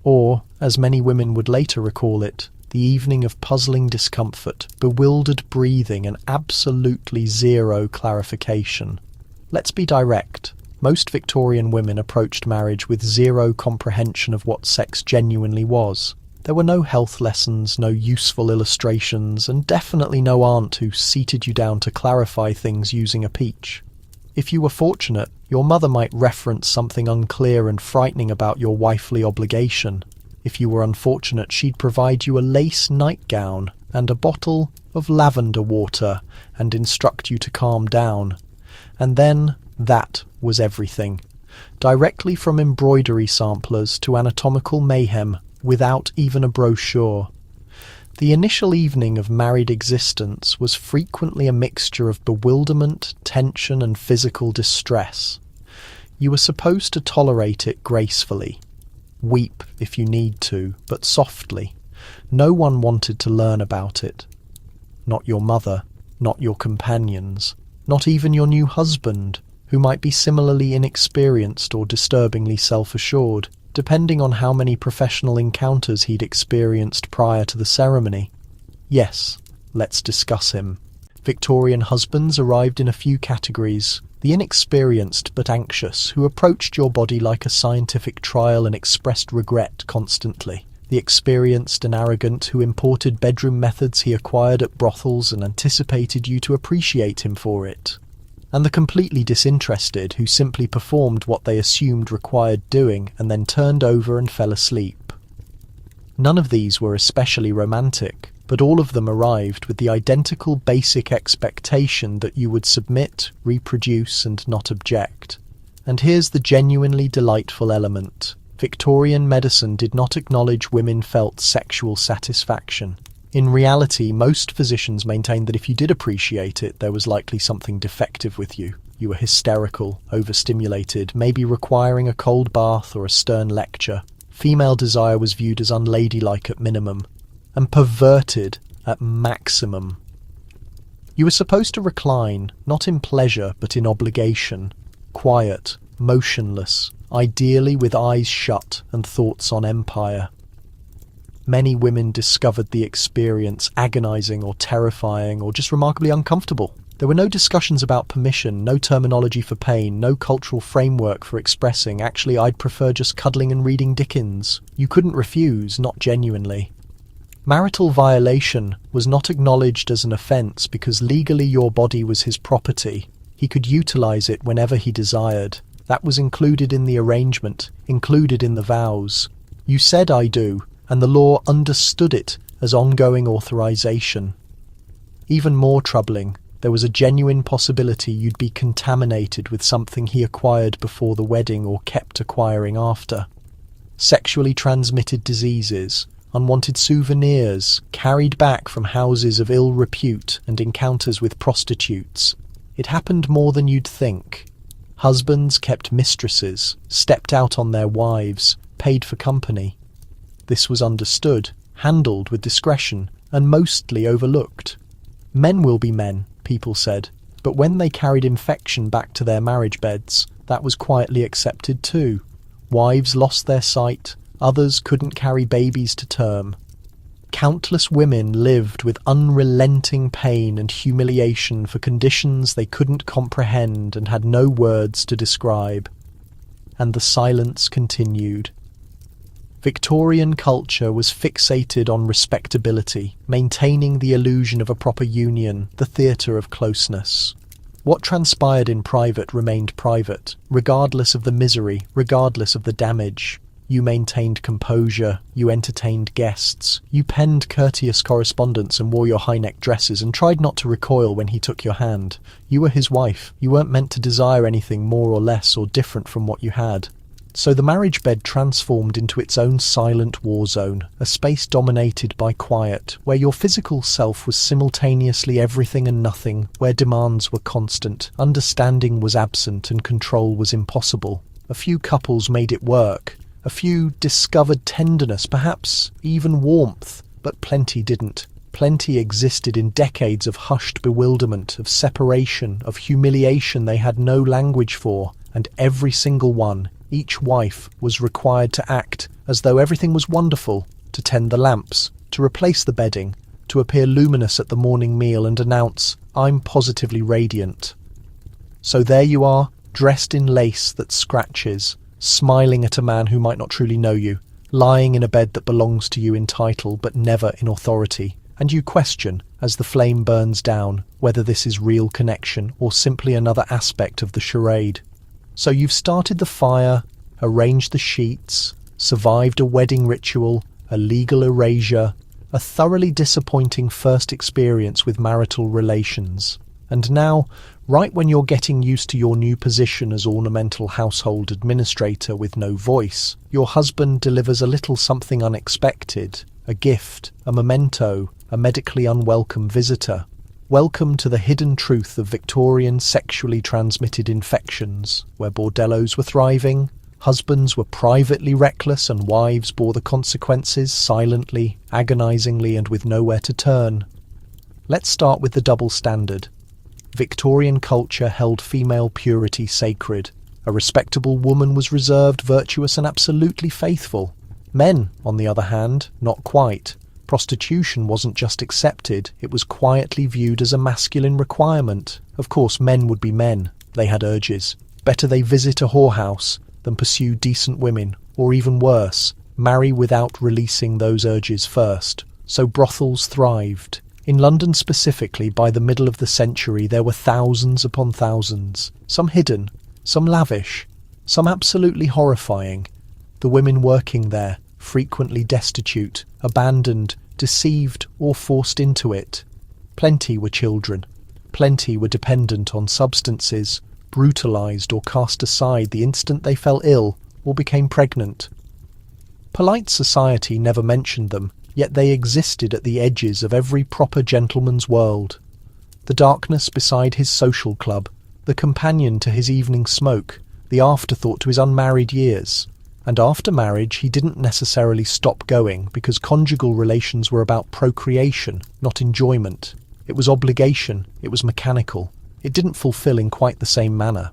or, as many women would later recall it, the evening of puzzling discomfort, bewildered breathing, and absolutely zero clarification. Let's be direct. Most Victorian women approached marriage with zero comprehension of what sex genuinely was. There were no health lessons, no useful illustrations, and definitely no aunt who seated you down to clarify things using a peach. If you were fortunate, your mother might reference something unclear and frightening about your wifely obligation. If you were unfortunate, she'd provide you a lace nightgown and a bottle of lavender water and instruct you to calm down. And then that was everything. Directly from embroidery samplers to anatomical mayhem, without even a brochure. The initial evening of married existence was frequently a mixture of bewilderment, tension, and physical distress. You were supposed to tolerate it gracefully. Weep if you need to, but softly. No one wanted to learn about it. Not your mother, not your companions, not even your new husband, who might be similarly inexperienced or disturbingly self-assured, depending on how many professional encounters he'd experienced prior to the ceremony. Yes, let's discuss him. Victorian husbands arrived in a few categories. The inexperienced but anxious, who approached your body like a scientific trial and expressed regret constantly. The experienced and arrogant, who imported bedroom methods he acquired at brothels and anticipated you to appreciate him for it. And the completely disinterested, who simply performed what they assumed required doing and then turned over and fell asleep. None of these were especially romantic, but all of them arrived with the identical basic expectation that you would submit, reproduce, and not object. And here's the genuinely delightful element. Victorian medicine did not acknowledge women felt sexual satisfaction. In reality, most physicians maintained that if you did appreciate it, there was likely something defective with you. You were hysterical, overstimulated, maybe requiring a cold bath or a stern lecture. Female desire was viewed as unladylike at minimum, and perverted at maximum. You were supposed to recline, not in pleasure but in obligation, quiet, motionless, ideally with eyes shut and thoughts on empire. Many women discovered the experience agonizing or terrifying or just remarkably uncomfortable. There were no discussions about permission, no terminology for pain, no cultural framework for expressing, "Actually, I'd prefer just cuddling and reading Dickens." You couldn't refuse, not genuinely. Marital violation was not acknowledged as an offence because legally your body was his property. He could utilise it whenever he desired. That was included in the arrangement, included in the vows. You said "I do," and the law understood it as ongoing authorisation. Even more troubling, there was a genuine possibility you'd be contaminated with something he acquired before the wedding or kept acquiring after. Sexually transmitted diseases, unwanted souvenirs, carried back from houses of ill repute and encounters with prostitutes. It happened more than you'd think. Husbands kept mistresses, stepped out on their wives, paid for company. This was understood, handled with discretion, and mostly overlooked. Men will be men, people said, but when they carried infection back to their marriage beds, that was quietly accepted too. Wives lost their sight, others couldn't carry babies to term. Countless women lived with unrelenting pain and humiliation for conditions they couldn't comprehend and had no words to describe. And the silence continued. Victorian culture was fixated on respectability, maintaining the illusion of a proper union, the theatre of closeness. What transpired in private remained private, regardless of the misery, regardless of the damage. You maintained composure, you entertained guests, you penned courteous correspondence and wore your high-neck dresses and tried not to recoil when he took your hand. You were his wife, you weren't meant to desire anything more or less or different from what you had. So the marriage bed transformed into its own silent war zone, a space dominated by quiet, where your physical self was simultaneously everything and nothing, where demands were constant, understanding was absent and control was impossible. A few couples made it work. A few discovered tenderness, perhaps even warmth, but plenty didn't. Plenty existed in decades of hushed bewilderment, of separation, of humiliation they had no language for, and every single one, each wife, was required to act as though everything was wonderful, to tend the lamps, to replace the bedding, to appear luminous at the morning meal and announce, "I'm positively radiant." So there you are, dressed in lace that scratches, smiling at a man who might not truly know you, lying in a bed that belongs to you in title but never in authority, and you question, as the flame burns down, whether this is real connection or simply another aspect of the charade. So you've started the fire, arranged the sheets, survived a wedding ritual, a legal erasure, a thoroughly disappointing first experience with marital relations. And now, right when you're getting used to your new position as ornamental household administrator with no voice, your husband delivers a little something unexpected, a gift, a memento, a medically unwelcome visitor. Welcome to the hidden truth of Victorian sexually transmitted infections, where bordellos were thriving, husbands were privately reckless and wives bore the consequences silently, agonizingly and with nowhere to turn. Let's start with the double standard. Victorian culture held female purity sacred. A respectable woman was reserved, virtuous and absolutely faithful. Men, on the other hand, not quite. Prostitution wasn't just accepted, it was quietly viewed as a masculine requirement. Of course, men would be men. They had urges. Better they visit a whorehouse than pursue decent women, or even worse, marry without releasing those urges first. So brothels thrived. In London specifically, by the middle of the century, there were thousands upon thousands, some hidden, some lavish, some absolutely horrifying. The women working there, frequently destitute, abandoned, deceived or forced into it. Plenty were children. Plenty were dependent on substances, brutalized or cast aside the instant they fell ill or became pregnant. Polite society never mentioned them, yet they existed at the edges of every proper gentleman's world. The darkness beside his social club, the companion to his evening smoke, the afterthought to his unmarried years. And after marriage, he didn't necessarily stop going because conjugal relations were about procreation, not enjoyment. It was obligation, it was mechanical. It didn't fulfill in quite the same manner.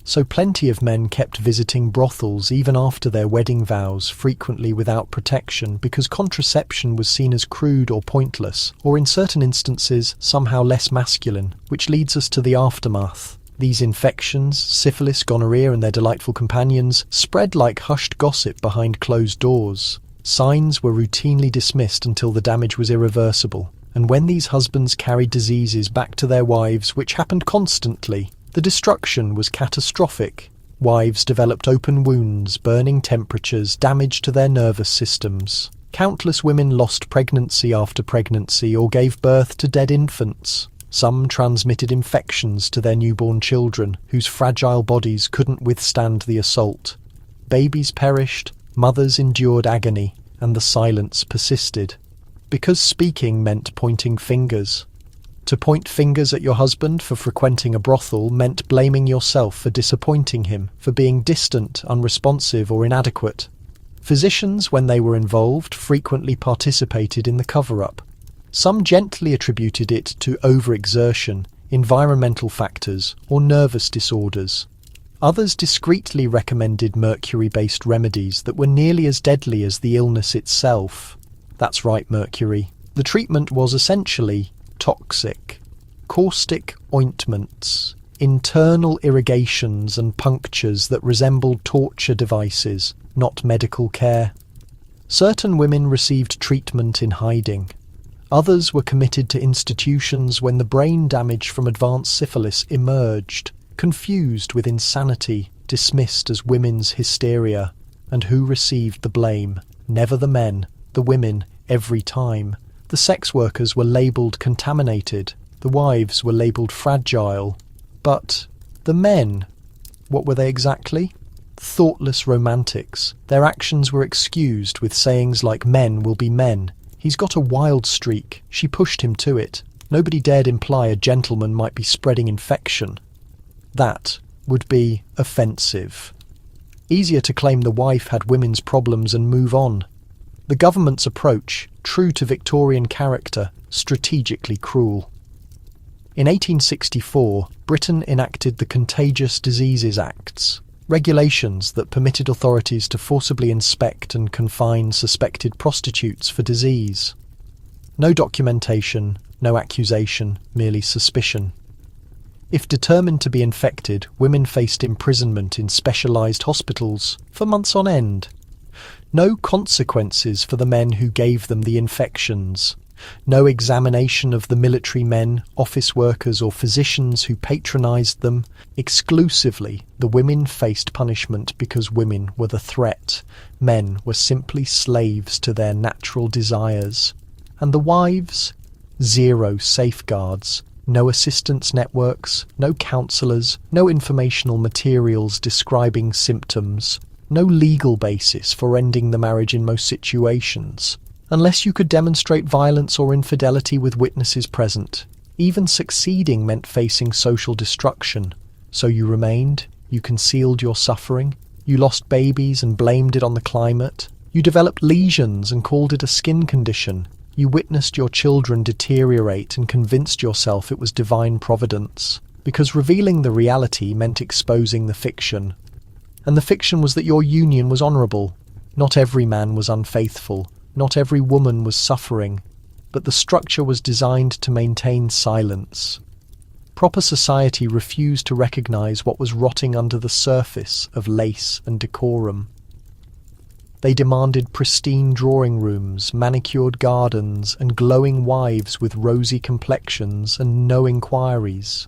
So plenty of men kept visiting brothels even after their wedding vows, frequently without protection, because contraception was seen as crude or pointless, or in certain instances somehow less masculine, which leads us to the aftermath. These infections, syphilis, gonorrhea and their delightful companions, spread like hushed gossip behind closed doors. Signs were routinely dismissed until the damage was irreversible, and when these husbands carried diseases back to their wives, which happened constantly, the destruction was catastrophic. Wives developed open wounds, burning temperatures, damage to their nervous systems. Countless women lost pregnancy after pregnancy or gave birth to dead infants. Some transmitted infections to their newborn children, whose fragile bodies couldn't withstand the assault. Babies perished, mothers endured agony, and the silence persisted. Because speaking meant pointing fingers. To point fingers at your husband for frequenting a brothel meant blaming yourself for disappointing him, for being distant, unresponsive, or inadequate. Physicians, when they were involved, frequently participated in the cover-up. Some gently attributed it to overexertion, environmental factors, or nervous disorders. Others discreetly recommended mercury-based remedies that were nearly as deadly as the illness itself. That's right, mercury. The treatment was essentially toxic. Caustic ointments, internal irrigations and punctures that resembled torture devices, not medical care. Certain women received treatment in hiding. Others were committed to institutions when the brain damage from advanced syphilis emerged, confused with insanity, dismissed as women's hysteria. And who received the blame? Never the men, the women, every time. The sex workers were labelled contaminated, the wives were labelled fragile. But the men, what were they exactly? Thoughtless romantics. Their actions were excused with sayings like "men will be men." He's got a wild streak. She pushed him to it. Nobody dared imply a gentleman might be spreading infection. That would be offensive. Easier to claim the wife had women's problems and move on. The government's approach, true to Victorian character, strategically cruel. In 1864, Britain enacted the Contagious Diseases Acts, regulations that permitted authorities to forcibly inspect and confine suspected prostitutes for disease. No documentation, no accusation, merely suspicion. If determined to be infected, women faced imprisonment in specialised hospitals for months on end. No consequences for the men who gave them the infections. No examination of the military men, office workers or physicians who patronised them. Exclusively, the women faced punishment because women were the threat. Men were simply slaves to their natural desires. And the wives? Zero safeguards. No assistance networks, no counsellors, no informational materials describing symptoms. No legal basis for ending the marriage in most situations, unless you could demonstrate violence or infidelity with witnesses present. Even succeeding meant facing social destruction. So you remained, you concealed your suffering, you lost babies and blamed it on the climate, you developed lesions and called it a skin condition, you witnessed your children deteriorate and convinced yourself it was divine providence, because revealing the reality meant exposing the fiction. And the fiction was that your union was honourable. Not every man was unfaithful, not every woman was suffering, but the structure was designed to maintain silence. Proper society refused to recognise what was rotting under the surface of lace and decorum. They demanded pristine drawing rooms, manicured gardens, and glowing wives with rosy complexions and no inquiries.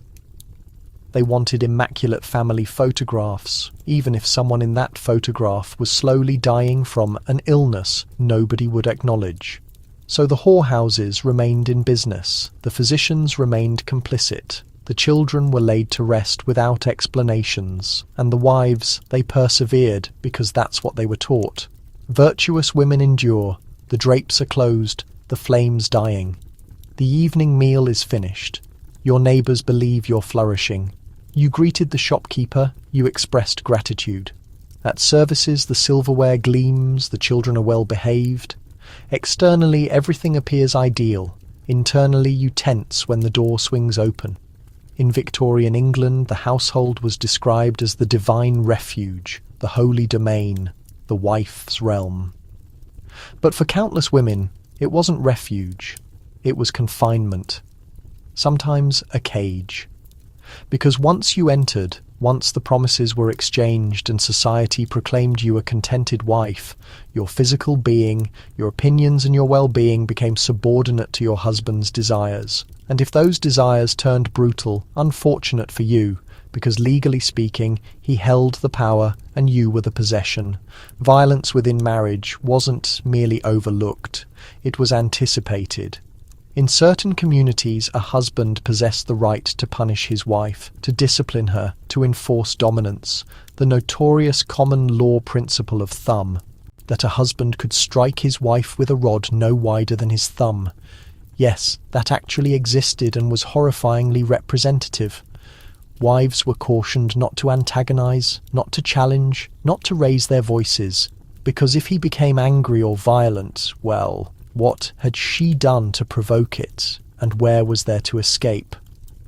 They wanted immaculate family photographs, even if someone in that photograph was slowly dying from an illness nobody would acknowledge. So the whorehouses remained in business, the physicians remained complicit, the children were laid to rest without explanations, and the wives, they persevered because that's what they were taught. Virtuous women endure, the drapes are closed, the flames dying. The evening meal is finished. Your neighbours believe you're flourishing. You greeted the shopkeeper, you expressed gratitude. At services the silverware gleams, the children are well behaved. Externally everything appears ideal. Internally you tense when the door swings open. In Victorian England, the household was described as the divine refuge, the holy domain, the wife's realm. But for countless women, it wasn't refuge, it was confinement, sometimes a cage. Because once you entered, once the promises were exchanged and society proclaimed you a contented wife, your physical being, your opinions and your well-being became subordinate to your husband's desires. And if those desires turned brutal, unfortunate for you, because legally speaking, he held the power and you were the possession. Violence within marriage wasn't merely overlooked, it was anticipated. In certain communities, a husband possessed the right to punish his wife, to discipline her, to enforce dominance, the notorious common law principle of thumb, that a husband could strike his wife with a rod no wider than his thumb. Yes, that actually existed and was horrifyingly representative. Wives were cautioned not to antagonize, not to challenge, not to raise their voices, because if he became angry or violent, well, what had she done to provoke it, and where was there to escape?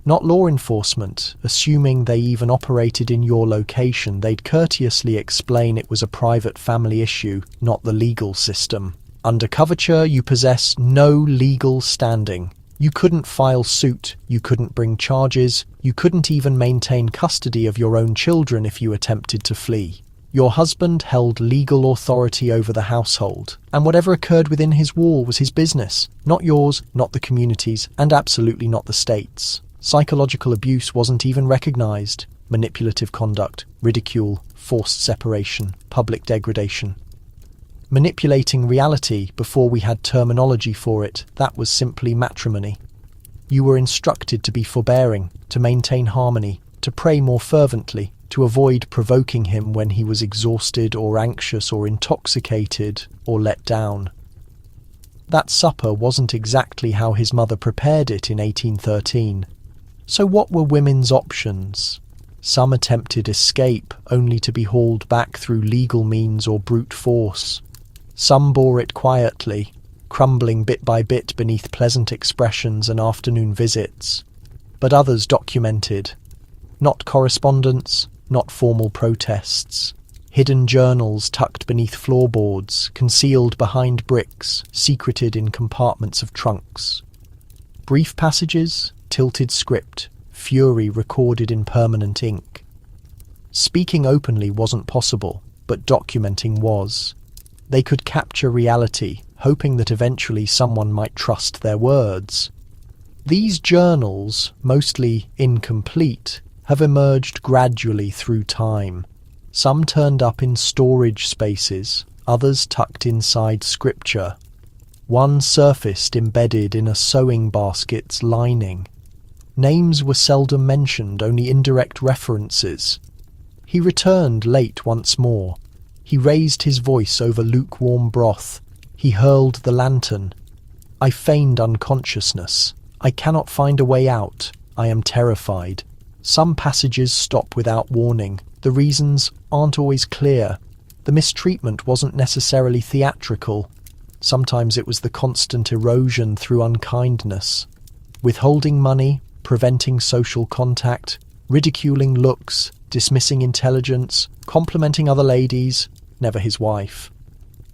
Not law enforcement, assuming they even operated in your location, they'd courteously explain it was a private family issue, not the legal system. Under coverture, you possess no legal standing. You couldn't file suit, you couldn't bring charges, you couldn't even maintain custody of your own children if you attempted to flee. Your husband held legal authority over the household, and whatever occurred within his wall was his business, not yours, not the community's, and absolutely not the state's. Psychological abuse wasn't even recognized. Manipulative conduct, ridicule, forced separation, public degradation. Manipulating reality before we had terminology for it, that was simply matrimony. You were instructed to be forbearing, to maintain harmony, to pray more fervently, to avoid provoking him when he was exhausted or anxious or intoxicated or let down. That supper wasn't exactly how his mother prepared it in 1813. So what were women's options? Some attempted escape, only to be hauled back through legal means or brute force. Some bore it quietly, crumbling bit by bit beneath pleasant expressions and afternoon visits. But others documented. Not correspondence, not formal protests. Hidden journals tucked beneath floorboards, concealed behind bricks, secreted in compartments of trunks. Brief passages, tilted script, fury recorded in permanent ink. Speaking openly wasn't possible, but documenting was. They could capture reality, hoping that eventually someone might trust their words. These journals, mostly incomplete, have emerged gradually through time. Some turned up in storage spaces, others tucked inside scripture. One surfaced embedded in a sewing basket's lining. Names were seldom mentioned, only indirect references. He returned late once more. He raised his voice over lukewarm broth. He hurled the lantern. I feigned unconsciousness. I cannot find a way out. I am terrified. Some passages stop without warning. The reasons aren't always clear. The mistreatment wasn't necessarily theatrical. Sometimes it was the constant erosion through unkindness. Withholding money, preventing social contact, ridiculing looks, dismissing intelligence, complimenting other ladies, never his wife.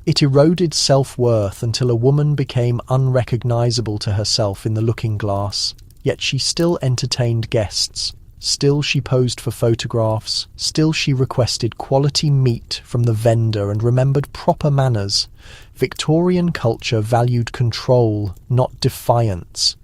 It eroded self-worth until a woman became unrecognizable to herself in the looking glass, yet she still entertained guests. Still she posed for photographs, still she requested quality meat from the vendor and remembered proper manners. Victorian culture valued control, not defiance.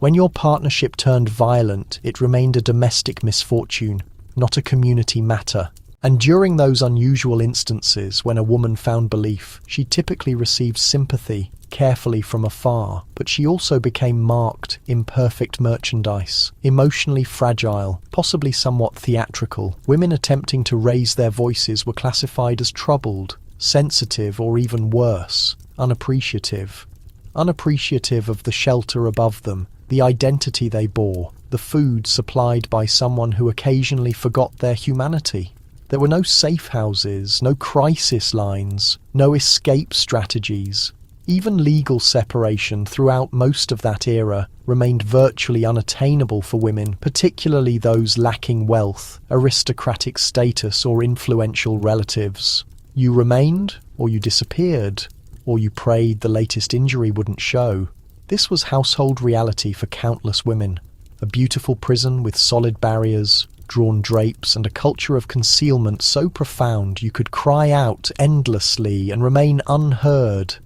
When your partnership turned violent, it remained a domestic misfortune, not a community matter. And during those unusual instances when a woman found belief, she typically received sympathy, carefully from afar, but she also became marked, imperfect merchandise, emotionally fragile, possibly somewhat theatrical. Women attempting to raise their voices were classified as troubled, sensitive, or even worse, unappreciative. Unappreciative of the shelter above them, the identity they bore, the food supplied by someone who occasionally forgot their humanity. There were no safe houses, no crisis lines, no escape strategies. Even legal separation throughout most of that era remained virtually unattainable for women, particularly those lacking wealth, aristocratic status, or influential relatives. You remained, or you disappeared, or you prayed the latest injury wouldn't show. This was household reality for countless women. A beautiful prison with solid barriers, drawn drapes, and a culture of concealment so profound you could cry out endlessly and remain unheard.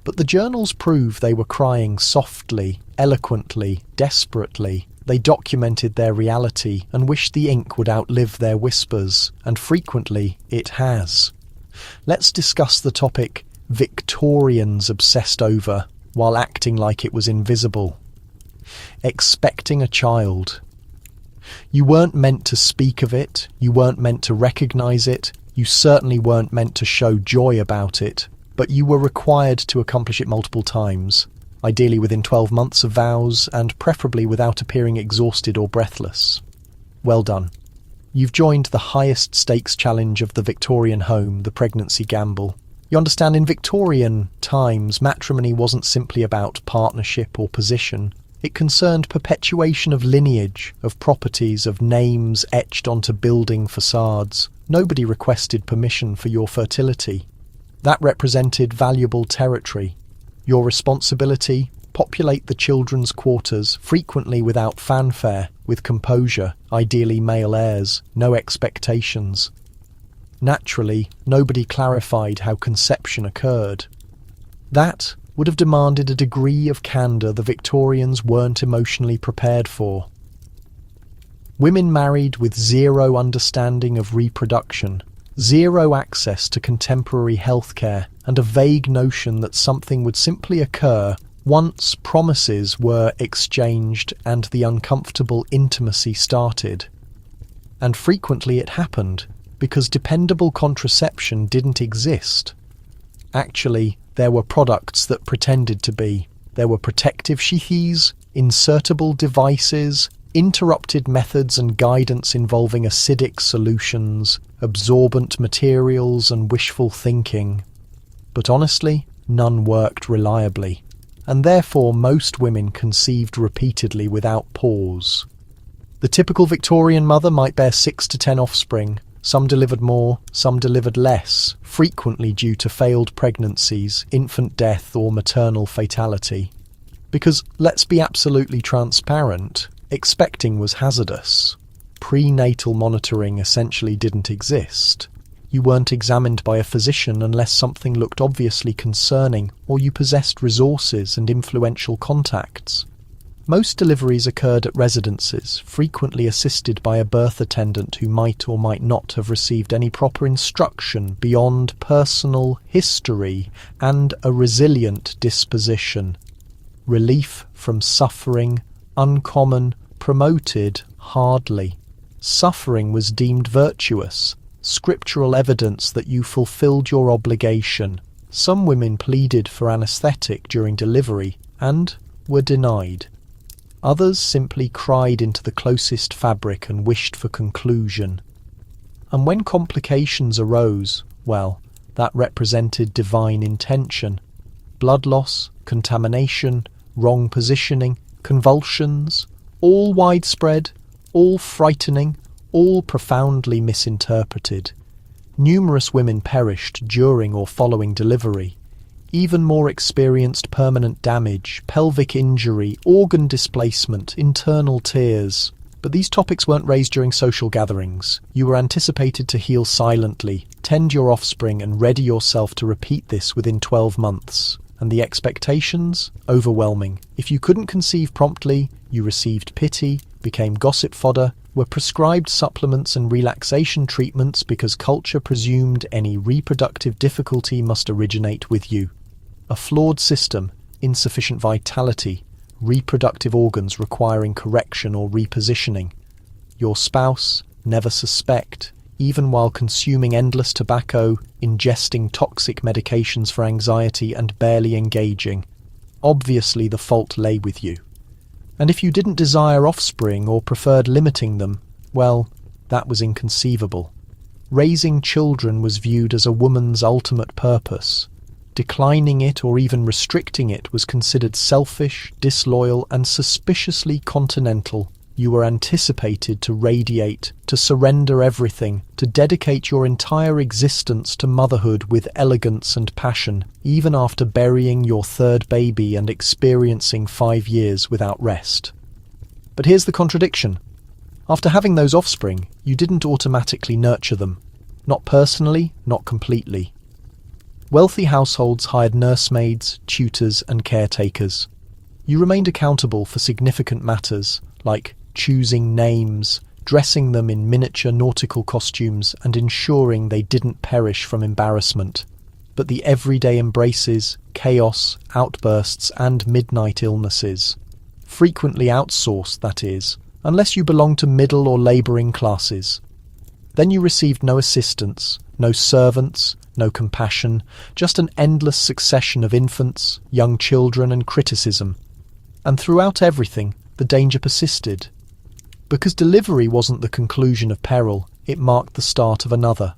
But the journals prove they were crying softly, eloquently, desperately. They documented their reality and wished the ink would outlive their whispers, and frequently it has. Let's discuss the topic Victorians obsessed over while acting like it was invisible. Expecting a child. You weren't meant to speak of it, you weren't meant to recognise it, you certainly weren't meant to show joy about it, but you were required to accomplish it multiple times, ideally within 12 months of vows, and preferably without appearing exhausted or breathless. Well done. You've joined the highest stakes challenge of the Victorian home, the pregnancy gamble. You understand, in Victorian times, matrimony wasn't simply about partnership or position. It concerned perpetuation of lineage, of properties, of names etched onto building facades. Nobody requested permission for your fertility. That represented valuable territory. Your responsibility: populate the children's quarters, frequently without fanfare, with composure, ideally male heirs, no expectations. Naturally, nobody clarified how conception occurred. That would have demanded a degree of candour the Victorians weren't emotionally prepared for. Women married with zero understanding of reproduction, zero access to contemporary healthcare, and a vague notion that something would simply occur once promises were exchanged and the uncomfortable intimacy started. And frequently it happened, because dependable contraception didn't exist. Actually, there were products that pretended to be. There were protective sheaths, insertable devices, interrupted methods and guidance involving acidic solutions, absorbent materials, and wishful thinking. But honestly, none worked reliably, and therefore most women conceived repeatedly without pause. The typical Victorian mother might bear 6 to 10 offspring. Some delivered more, some delivered less, frequently due to failed pregnancies, infant death, or maternal fatality. Because, let's be absolutely transparent, expecting was hazardous. Prenatal monitoring essentially didn't exist. You weren't examined by a physician unless something looked obviously concerning, or you possessed resources and influential contacts. Most deliveries occurred at residences, frequently assisted by a birth attendant who might or might not have received any proper instruction beyond personal history and a resilient disposition. Relief from suffering, uncommon, promoted, hardly. Suffering was deemed virtuous, scriptural evidence that you fulfilled your obligation. Some women pleaded for anaesthetic during delivery and were denied. Others simply cried into the closest fabric and wished for conclusion. And when complications arose, well, that represented divine intention. Blood loss, contamination, wrong positioning, convulsions, all widespread, all frightening, all profoundly misinterpreted. Numerous women perished during or following delivery. Even more experienced permanent damage, pelvic injury, organ displacement, internal tears. But these topics weren't raised during social gatherings. You were anticipated to heal silently, tend your offspring, and ready yourself to repeat this within 12 months. And the expectations? Overwhelming. If you couldn't conceive promptly, you received pity, became gossip fodder, were prescribed supplements and relaxation treatments because culture presumed any reproductive difficulty must originate with you. A flawed system, insufficient vitality, reproductive organs requiring correction or repositioning. Your spouse never suspect, even while consuming endless tobacco, ingesting toxic medications for anxiety, and barely engaging. Obviously the fault lay with you. And if you didn't desire offspring or preferred limiting them, well, that was inconceivable. Raising children was viewed as a woman's ultimate purpose. Declining it or even restricting it was considered selfish, disloyal, and suspiciously continental. You were anticipated to radiate, to surrender everything, to dedicate your entire existence to motherhood with elegance and passion, even after burying your third baby and experiencing 5 years without rest. But here's the contradiction. After having those offspring, you didn't automatically nurture them. Not personally, not completely. Wealthy households hired nursemaids, tutors, and caretakers. You remained accountable for significant matters, like choosing names, dressing them in miniature nautical costumes, and ensuring they didn't perish from embarrassment. But the everyday embraces, chaos, outbursts, and midnight illnesses, frequently outsourced, that is, unless you belonged to middle or labouring classes. Then you received no assistance, no servants, no compassion, just an endless succession of infants, young children, and criticism. And throughout everything, the danger persisted. Because delivery wasn't the conclusion of peril, it marked the start of another.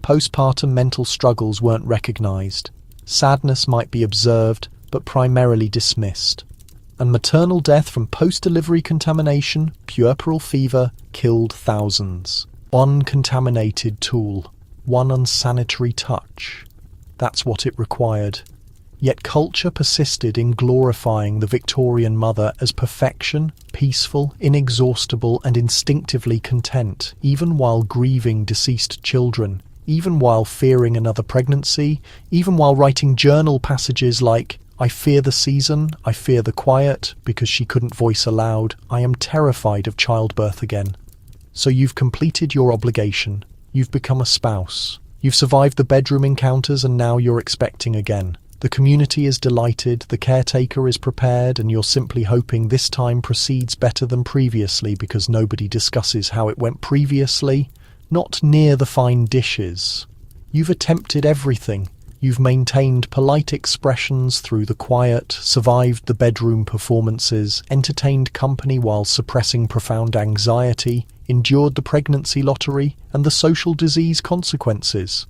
Postpartum mental struggles weren't recognised. Sadness might be observed, but primarily dismissed. And maternal death from post-delivery contamination, puerperal fever, killed thousands. One contaminated tool, one unsanitary touch. That's what it required. Yet culture persisted in glorifying the Victorian mother as perfection, peaceful, inexhaustible, and instinctively content, even while grieving deceased children, even while fearing another pregnancy, even while writing journal passages like, "I fear the season, I fear the quiet," because she couldn't voice aloud, "I am terrified of childbirth again." So you've completed your obligation. You've become a spouse. You've survived the bedroom encounters, and now you're expecting again. The community is delighted, the caretaker is prepared, and you're simply hoping this time proceeds better than previously because nobody discusses how it went previously, not near the fine dishes. You've attempted everything. You've maintained polite expressions through the quiet, survived the bedroom performances, entertained company while suppressing profound anxiety, endured the pregnancy lottery and the social disease consequences.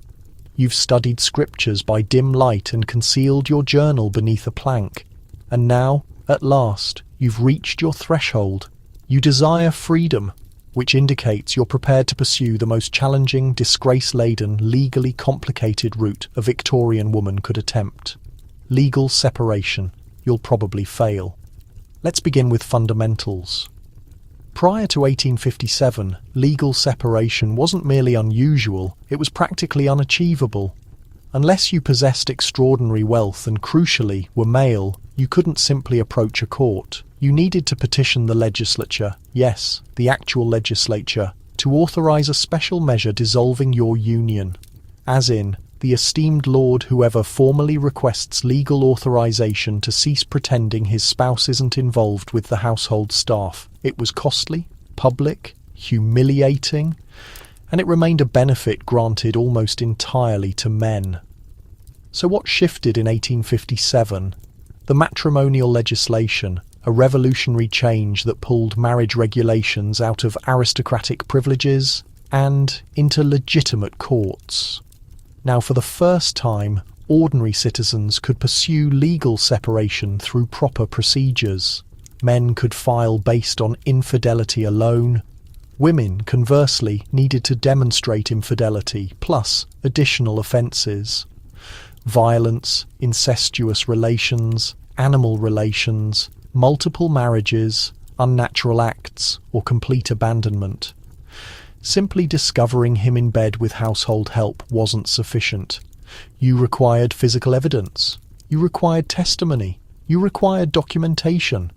You've studied scriptures by dim light and concealed your journal beneath a plank. And now, at last, you've reached your threshold. You desire freedom, which indicates you're prepared to pursue the most challenging, disgrace-laden, legally complicated route a Victorian woman could attempt. Legal separation. You'll probably fail. Let's begin with fundamentals. Prior to 1857, legal separation wasn't merely unusual, it was practically unachievable. Unless you possessed extraordinary wealth and, crucially, were male, you couldn't simply approach a court. You needed to petition the legislature, yes, the actual legislature, to authorise a special measure dissolving your union. As in, the esteemed lord whoever formally requests legal authorisation to cease pretending his spouse isn't involved with the household staff. It was costly, public, humiliating, and it remained a benefit granted almost entirely to men. So what shifted in 1857? The matrimonial legislation, a revolutionary change that pulled marriage regulations out of aristocratic privileges and into legitimate courts. Now, for the first time, ordinary citizens could pursue legal separation through proper procedures. Men could file based on infidelity alone. Women, conversely, needed to demonstrate infidelity, plus additional offences. Violence, incestuous relations, animal relations, multiple marriages, unnatural acts, or complete abandonment. Simply discovering him in bed with household help wasn't sufficient. You required physical evidence. You required testimony. You required documentation.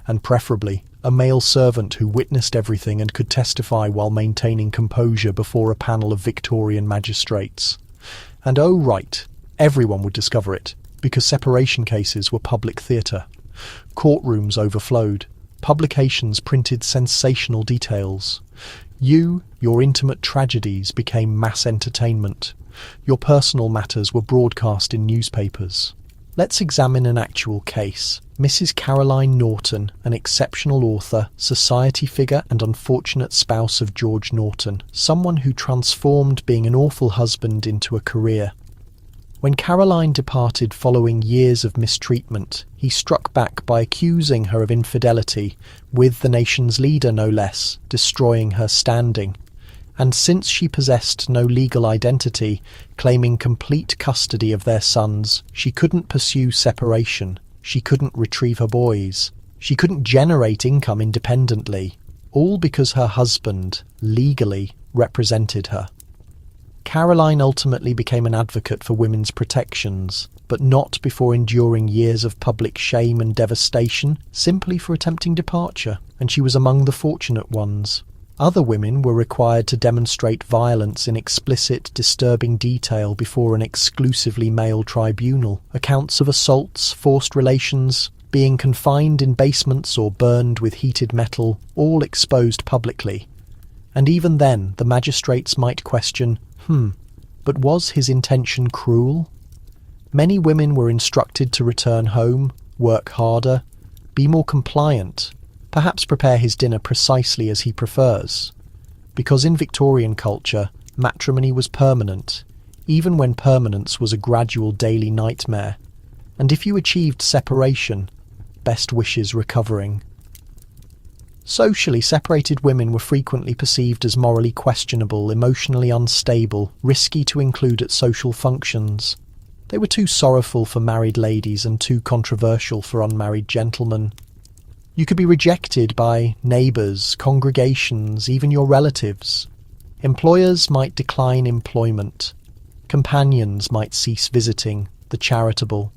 And preferably, a male servant who witnessed everything and could testify while maintaining composure before a panel of Victorian magistrates. And oh right, everyone would discover it, because separation cases were public theatre. Courtrooms overflowed. Publications printed sensational details. Your intimate tragedies became mass entertainment. Your personal matters were broadcast in newspapers. Let's examine an actual case. Mrs. Caroline Norton, an exceptional author, society figure and unfortunate spouse of George Norton, someone who transformed being an awful husband into a career. When Caroline departed following years of mistreatment, he struck back by accusing her of infidelity, with the nation's leader no less, destroying her standing. And since she possessed no legal identity, claiming complete custody of their sons, she couldn't pursue separation, she couldn't retrieve her boys, she couldn't generate income independently, all because her husband, legally, represented her. Caroline ultimately became an advocate for women's protections, but not before enduring years of public shame and devastation simply for attempting departure, and she was among the fortunate ones. Other women were required to demonstrate violence in explicit, disturbing detail before an exclusively male tribunal. Accounts of assaults, forced relations, being confined in basements or burned with heated metal, all exposed publicly. And even then, the magistrates might question, but was his intention cruel? Many women were instructed to return home, work harder, be more compliant, perhaps prepare his dinner precisely as he prefers. Because in Victorian culture, matrimony was permanent, even when permanence was a gradual daily nightmare. And if you achieved separation, best wishes recovering. Socially, separated women were frequently perceived as morally questionable, emotionally unstable, risky to include at social functions. They were too sorrowful for married ladies and too controversial for unmarried gentlemen. You could be rejected by neighbours, congregations, even your relatives. Employers might decline employment. Companions might cease visiting, the charitable.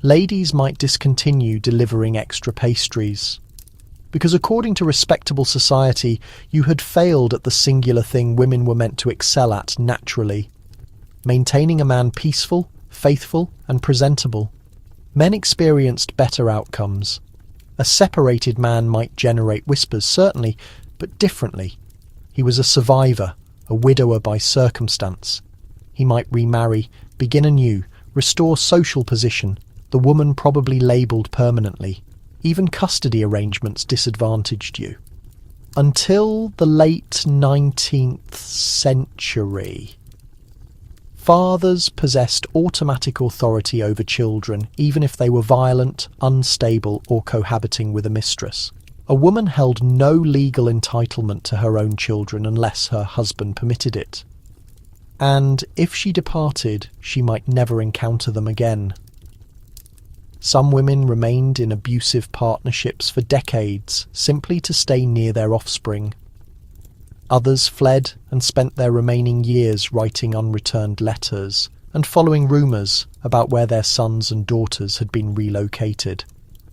Ladies might discontinue delivering extra pastries. Because according to respectable society, you had failed at the singular thing women were meant to excel at naturally: maintaining a man peaceful, faithful, and presentable. Men experienced better outcomes. A separated man might generate whispers, certainly, but differently. He was a survivor, a widower by circumstance. He might remarry, begin anew, restore social position, the woman probably labelled permanently. Even custody arrangements disadvantaged you. Until the late 19th century, fathers possessed automatic authority over children, even if they were violent, unstable, or cohabiting with a mistress. A woman held no legal entitlement to her own children unless her husband permitted it. And if she departed, she might never encounter them again. Some women remained in abusive partnerships for decades, simply to stay near their offspring. Others fled and spent their remaining years writing unreturned letters and following rumours about where their sons and daughters had been relocated.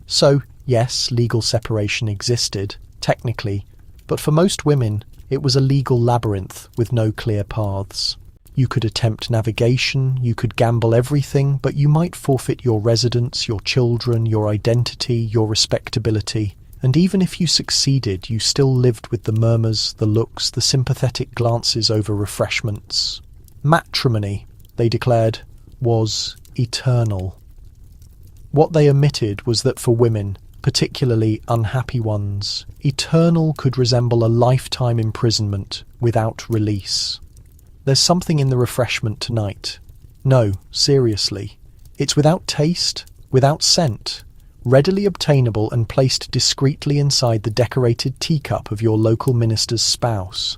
So, yes, legal separation existed, technically, but for most women it was a legal labyrinth with no clear paths. You could attempt navigation, you could gamble everything, but you might forfeit your residence, your children, your identity, your respectability. And even if you succeeded, you still lived with the murmurs, the looks, the sympathetic glances over refreshments. Matrimony, they declared, was eternal. What they omitted was that for women, particularly unhappy ones, eternal could resemble a lifetime imprisonment without release. There's something in the refreshment tonight. No, seriously. It's without taste, without scent, readily obtainable and placed discreetly inside the decorated teacup of your local minister's spouse.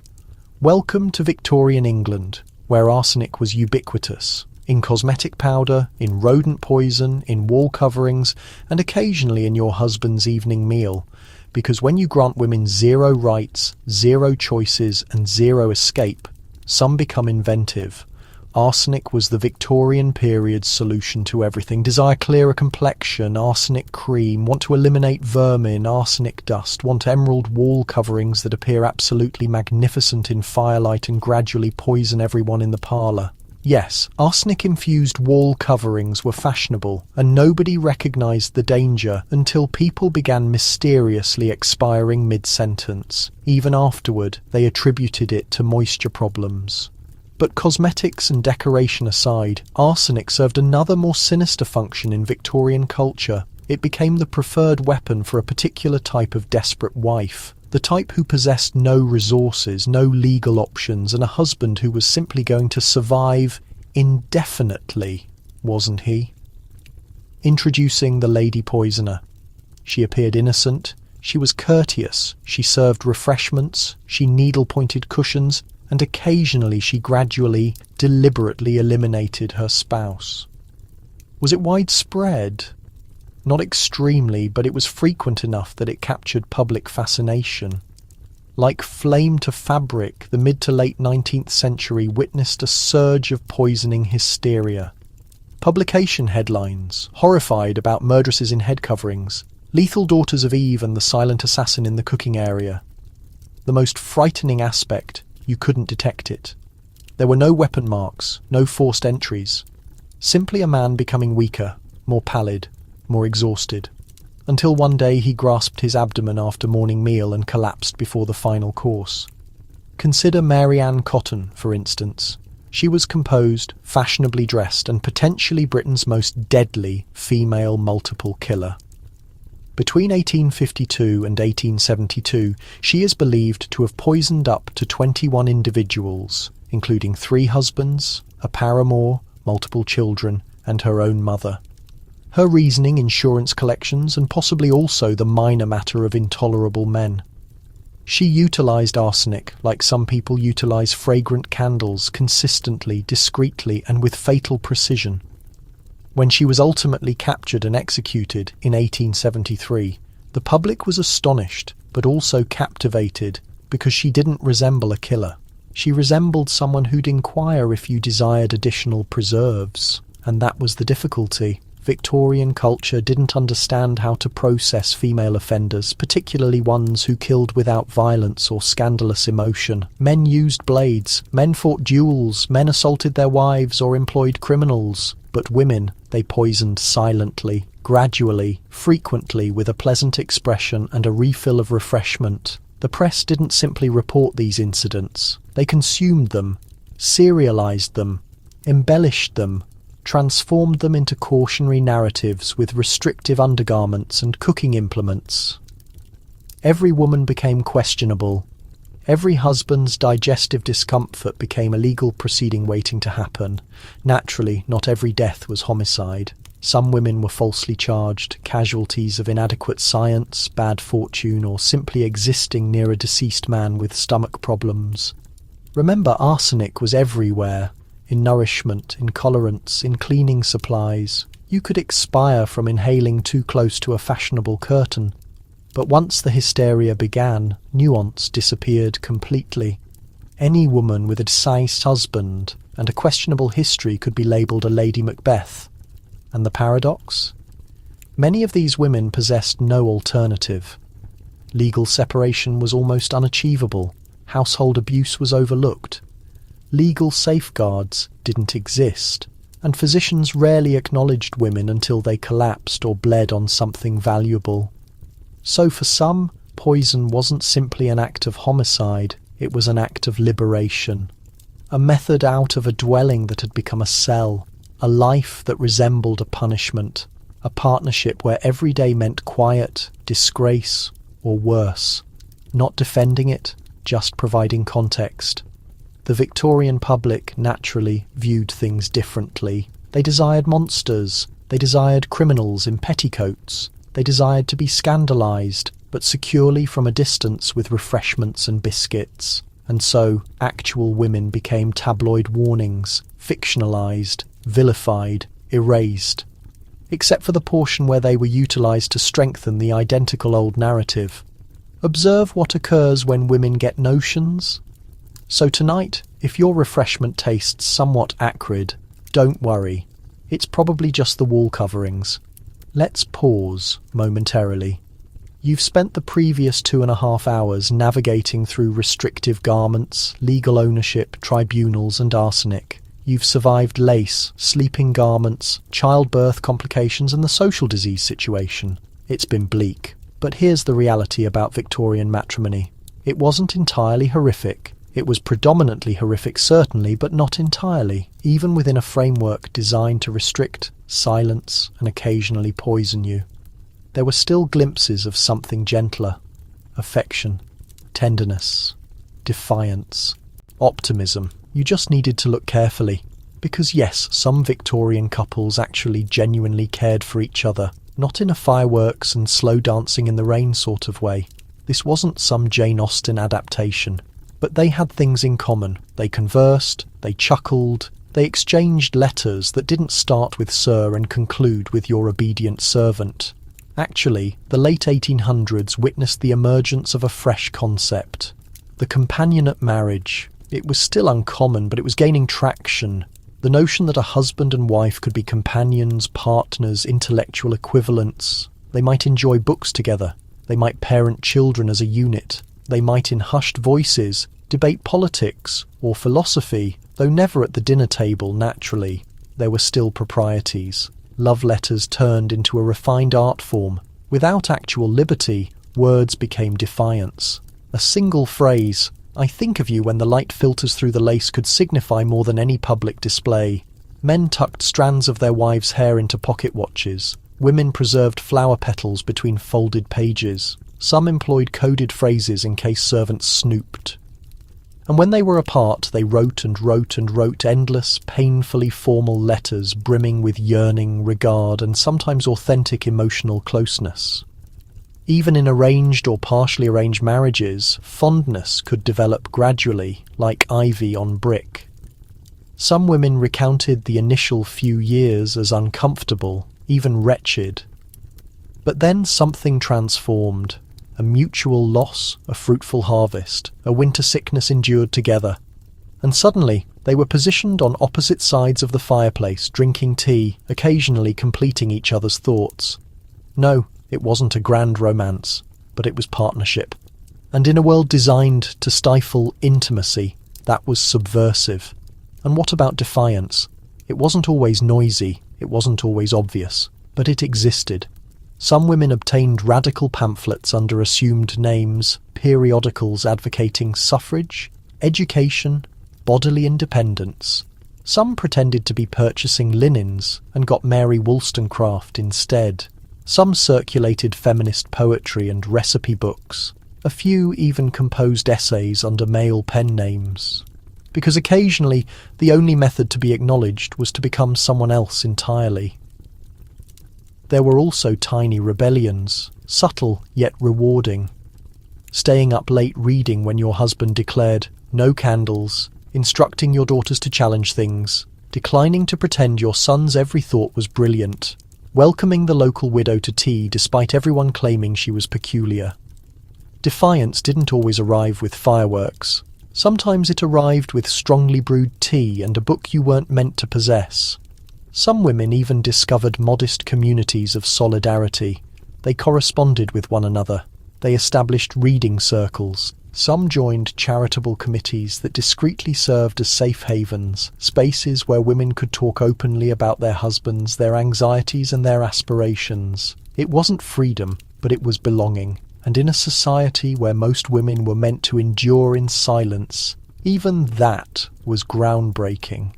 Welcome to Victorian England, where arsenic was ubiquitous, in cosmetic powder, in rodent poison, in wall coverings, and occasionally in your husband's evening meal. Because when you grant women zero rights, zero choices, and zero escape, some become inventive. Arsenic was the Victorian period's solution to everything. Desire clearer complexion, arsenic cream, want to eliminate vermin, arsenic dust, want emerald wall coverings that appear absolutely magnificent in firelight and gradually poison everyone in the parlour. Yes, arsenic-infused wall coverings were fashionable, and nobody recognised the danger until people began mysteriously expiring mid-sentence. Even afterward, they attributed it to moisture problems. But cosmetics and decoration aside, arsenic served another more sinister function in Victorian culture. It became the preferred weapon for a particular type of desperate wife. The type who possessed no resources, no legal options, and a husband who was simply going to survive Indefinitely, wasn't he? Introducing the lady poisoner. She appeared innocent, she was courteous, she served refreshments, she needle-pointed cushions, and occasionally she gradually, deliberately eliminated her spouse. Was it widespread? Not extremely, but it was frequent enough that it captured public fascination. Like flame to fabric, the mid to late 19th century witnessed a surge of poisoning hysteria. Publication headlines, horrified about murderesses in head coverings, lethal daughters of Eve and the silent assassin in the cooking area. The most frightening aspect, you couldn't detect it. There were no weapon marks, no forced entries. Simply a man becoming weaker, more pallid, more exhausted, until one day he grasped his abdomen after morning meal and collapsed before the final course. Consider Mary Ann Cotton, for instance. She was composed, fashionably dressed, and potentially Britain's most deadly female multiple killer. Between 1852 and 1872, she is believed to have poisoned up to 21 individuals, including 3 husbands, a paramour, multiple children, and her own mother. Her reasoning, insurance collections, and possibly also the minor matter of intolerable men. She utilised arsenic like some people utilise fragrant candles, consistently, discreetly, and with fatal precision. When she was ultimately captured and executed in 1873, the public was astonished, but also captivated, because she didn't resemble a killer. She resembled someone who'd inquire if you desired additional preserves. And that was the difficulty. Victorian culture didn't understand how to process female offenders, particularly ones who killed without violence or scandalous emotion. Men used blades, men fought duels, men assaulted their wives or employed criminals. But women, they poisoned silently, gradually, frequently, with a pleasant expression and a refill of refreshment. The press didn't simply report these incidents. They consumed them, serialized them, embellished them, transformed them into cautionary narratives with restrictive undergarments and cooking implements. Every woman became questionable. Every husband's digestive discomfort became a legal proceeding waiting to happen. Naturally, not every death was homicide. Some women were falsely charged, casualties of inadequate science, bad fortune, or simply existing near a deceased man with stomach problems. Remember, arsenic was everywhere. In nourishment, in colorants, in cleaning supplies. You could expire from inhaling too close to a fashionable curtain. But once the hysteria began, nuance disappeared completely. Any woman with a deceased husband and a questionable history could be labelled a Lady Macbeth. And the paradox? Many of these women possessed no alternative. Legal separation was almost unachievable. Household abuse was overlooked. Legal safeguards didn't exist, and physicians rarely acknowledged women until they collapsed or bled on something valuable. So for some, poison wasn't simply an act of homicide, it was an act of liberation. A method out of a dwelling that had become a cell, a life that resembled a punishment, a partnership where every day meant quiet, disgrace, or worse. Not defending it, just providing context. The Victorian public naturally viewed things differently. They desired monsters, they desired criminals in petticoats, they desired to be scandalised, but securely from a distance with refreshments and biscuits. And so, actual women became tabloid warnings, fictionalised, vilified, erased. Except for the portion where they were utilised to strengthen the identical old narrative. Observe what occurs when women get notions. So tonight, if your refreshment tastes somewhat acrid, don't worry. It's probably just the wall coverings. Let's pause momentarily. You've spent the previous 2.5 hours navigating through restrictive garments, legal ownership, tribunals and arsenic. You've survived lace, sleeping garments, childbirth complications and the social disease situation. It's been bleak. But here's the reality about Victorian matrimony. It wasn't entirely horrific. It was predominantly horrific, certainly, but not entirely, even within a framework designed to restrict, silence, and occasionally poison you. There were still glimpses of something gentler, affection, tenderness, defiance, optimism. You just needed to look carefully. Because yes, some Victorian couples actually genuinely cared for each other, not in a fireworks and slow dancing in the rain sort of way. This wasn't some Jane Austen adaptation. But they had things in common. They conversed, they chuckled, they exchanged letters that didn't start with Sir and conclude with your obedient servant. Actually, the late 1800s witnessed the emergence of a fresh concept. The companionate marriage. It was still uncommon, but it was gaining traction. The notion that a husband and wife could be companions, partners, intellectual equivalents. They might enjoy books together. They might parent children as a unit. They might, in hushed voices, debate politics or philosophy, though never at the dinner table, naturally. There were still proprieties. Love letters turned into a refined art form. Without actual liberty, words became defiance. A single phrase, "I think of you when the light filters through the lace," could signify more than any public display. Men tucked strands of their wives' hair into pocket watches. Women preserved flower petals between folded pages. Some employed coded phrases in case servants snooped. And when they were apart, they wrote and wrote and wrote endless, painfully formal letters brimming with yearning, regard, and sometimes authentic emotional closeness. Even in arranged or partially arranged marriages, fondness could develop gradually, like ivy on brick. Some women recounted the initial few years as uncomfortable, even wretched. But then something transformed. A mutual loss, a fruitful harvest, a winter sickness endured together. And suddenly they were positioned on opposite sides of the fireplace, drinking tea, occasionally completing each other's thoughts. No, it wasn't a grand romance, but it was partnership. And in a world designed to stifle intimacy, that was subversive. And what about defiance? It wasn't always noisy, it wasn't always obvious, but it existed. Some women obtained radical pamphlets under assumed names, periodicals advocating suffrage, education, bodily independence. Some pretended to be purchasing linens and got Mary Wollstonecraft instead. Some circulated feminist poetry and recipe books. A few even composed essays under male pen names. Because occasionally the only method to be acknowledged was to become someone else entirely. There were also tiny rebellions, subtle yet rewarding. Staying up late reading when your husband declared no candles, instructing your daughters to challenge things, declining to pretend your son's every thought was brilliant, welcoming the local widow to tea despite everyone claiming she was peculiar. Defiance didn't always arrive with fireworks. Sometimes it arrived with strongly brewed tea and a book you weren't meant to possess. Some women even discovered modest communities of solidarity. They corresponded with one another. They established reading circles. Some joined charitable committees that discreetly served as safe havens, spaces where women could talk openly about their husbands, their anxieties and their aspirations. It wasn't freedom, but it was belonging. And in a society where most women were meant to endure in silence, even that was groundbreaking.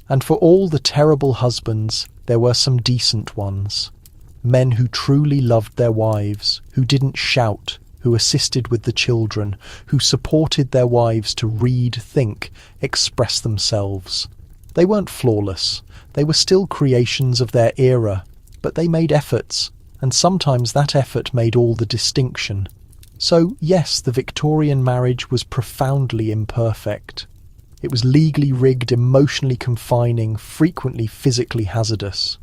And for all the terrible husbands, there were some decent ones. Men who truly loved their wives, who didn't shout, who assisted with the children, who supported their wives to read, think, express themselves. They weren't flawless. They were still creations of their era, but they made efforts, and sometimes that effort made all the distinction. So, yes, the Victorian marriage was profoundly imperfect. It was legally rigged, emotionally confining, frequently physically hazardous.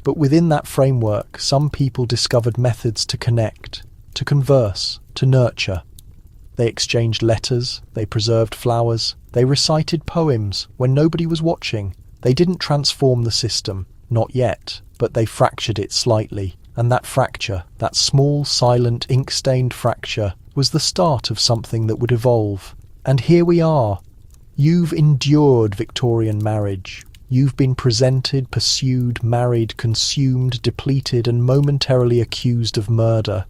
But within that framework, some people discovered methods to connect, to converse, to nurture. They exchanged letters, they preserved flowers, they recited poems when nobody was watching. They didn't transform the system, not yet, but they fractured it slightly. And that fracture, that small, silent, ink-stained fracture, was the start of something that would evolve. And here we are. You've endured Victorian marriage. You've been presented, pursued, married, consumed, depleted, and momentarily accused of murder.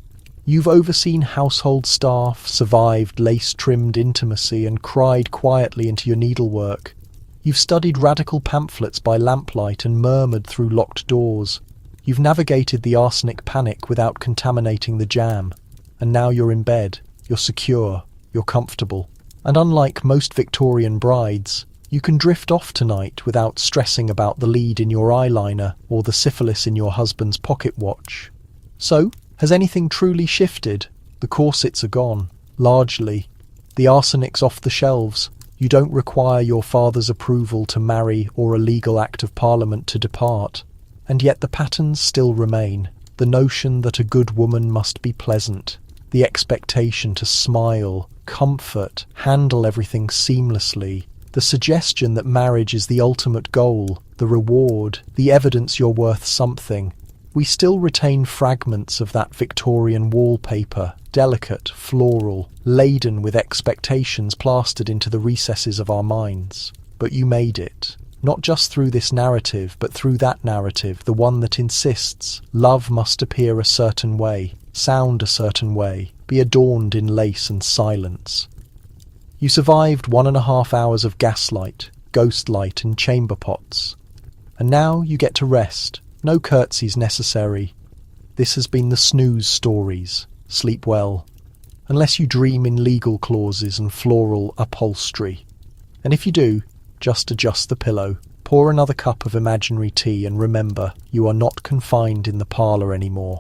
You've overseen household staff, survived lace-trimmed intimacy, and cried quietly into your needlework. You've studied radical pamphlets by lamplight and murmured through locked doors. You've navigated the arsenic panic without contaminating the jam. And now you're in bed. You're secure. You're comfortable. And unlike most Victorian brides, You can drift off tonight without stressing about the lead in your eyeliner or the syphilis in your husband's pocket watch. So, has anything truly shifted? The corsets are gone, largely. The arsenic's off the shelves. You don't require your father's approval to marry or a legal act of parliament to depart. And yet the patterns still remain. The notion that a good woman must be pleasant. The expectation to smile, comfort, handle everything seamlessly. The suggestion that marriage is the ultimate goal, the reward, the evidence you're worth something. We still retain fragments of that Victorian wallpaper, delicate, floral, laden with expectations plastered into the recesses of our minds. But you made it. Not just through this narrative, but through that narrative, the one that insists love must appear a certain way, sound a certain way, be adorned in lace and silence. You survived 1.5 hours of gaslight, ghost light and chamber pots. And now you get to rest. No curtsies necessary. This has been the Snooze Stories. Sleep well. Unless you dream in legal clauses and floral upholstery. And if you do, just adjust the pillow. Pour another cup of imaginary tea and remember, you are not confined in the parlour anymore.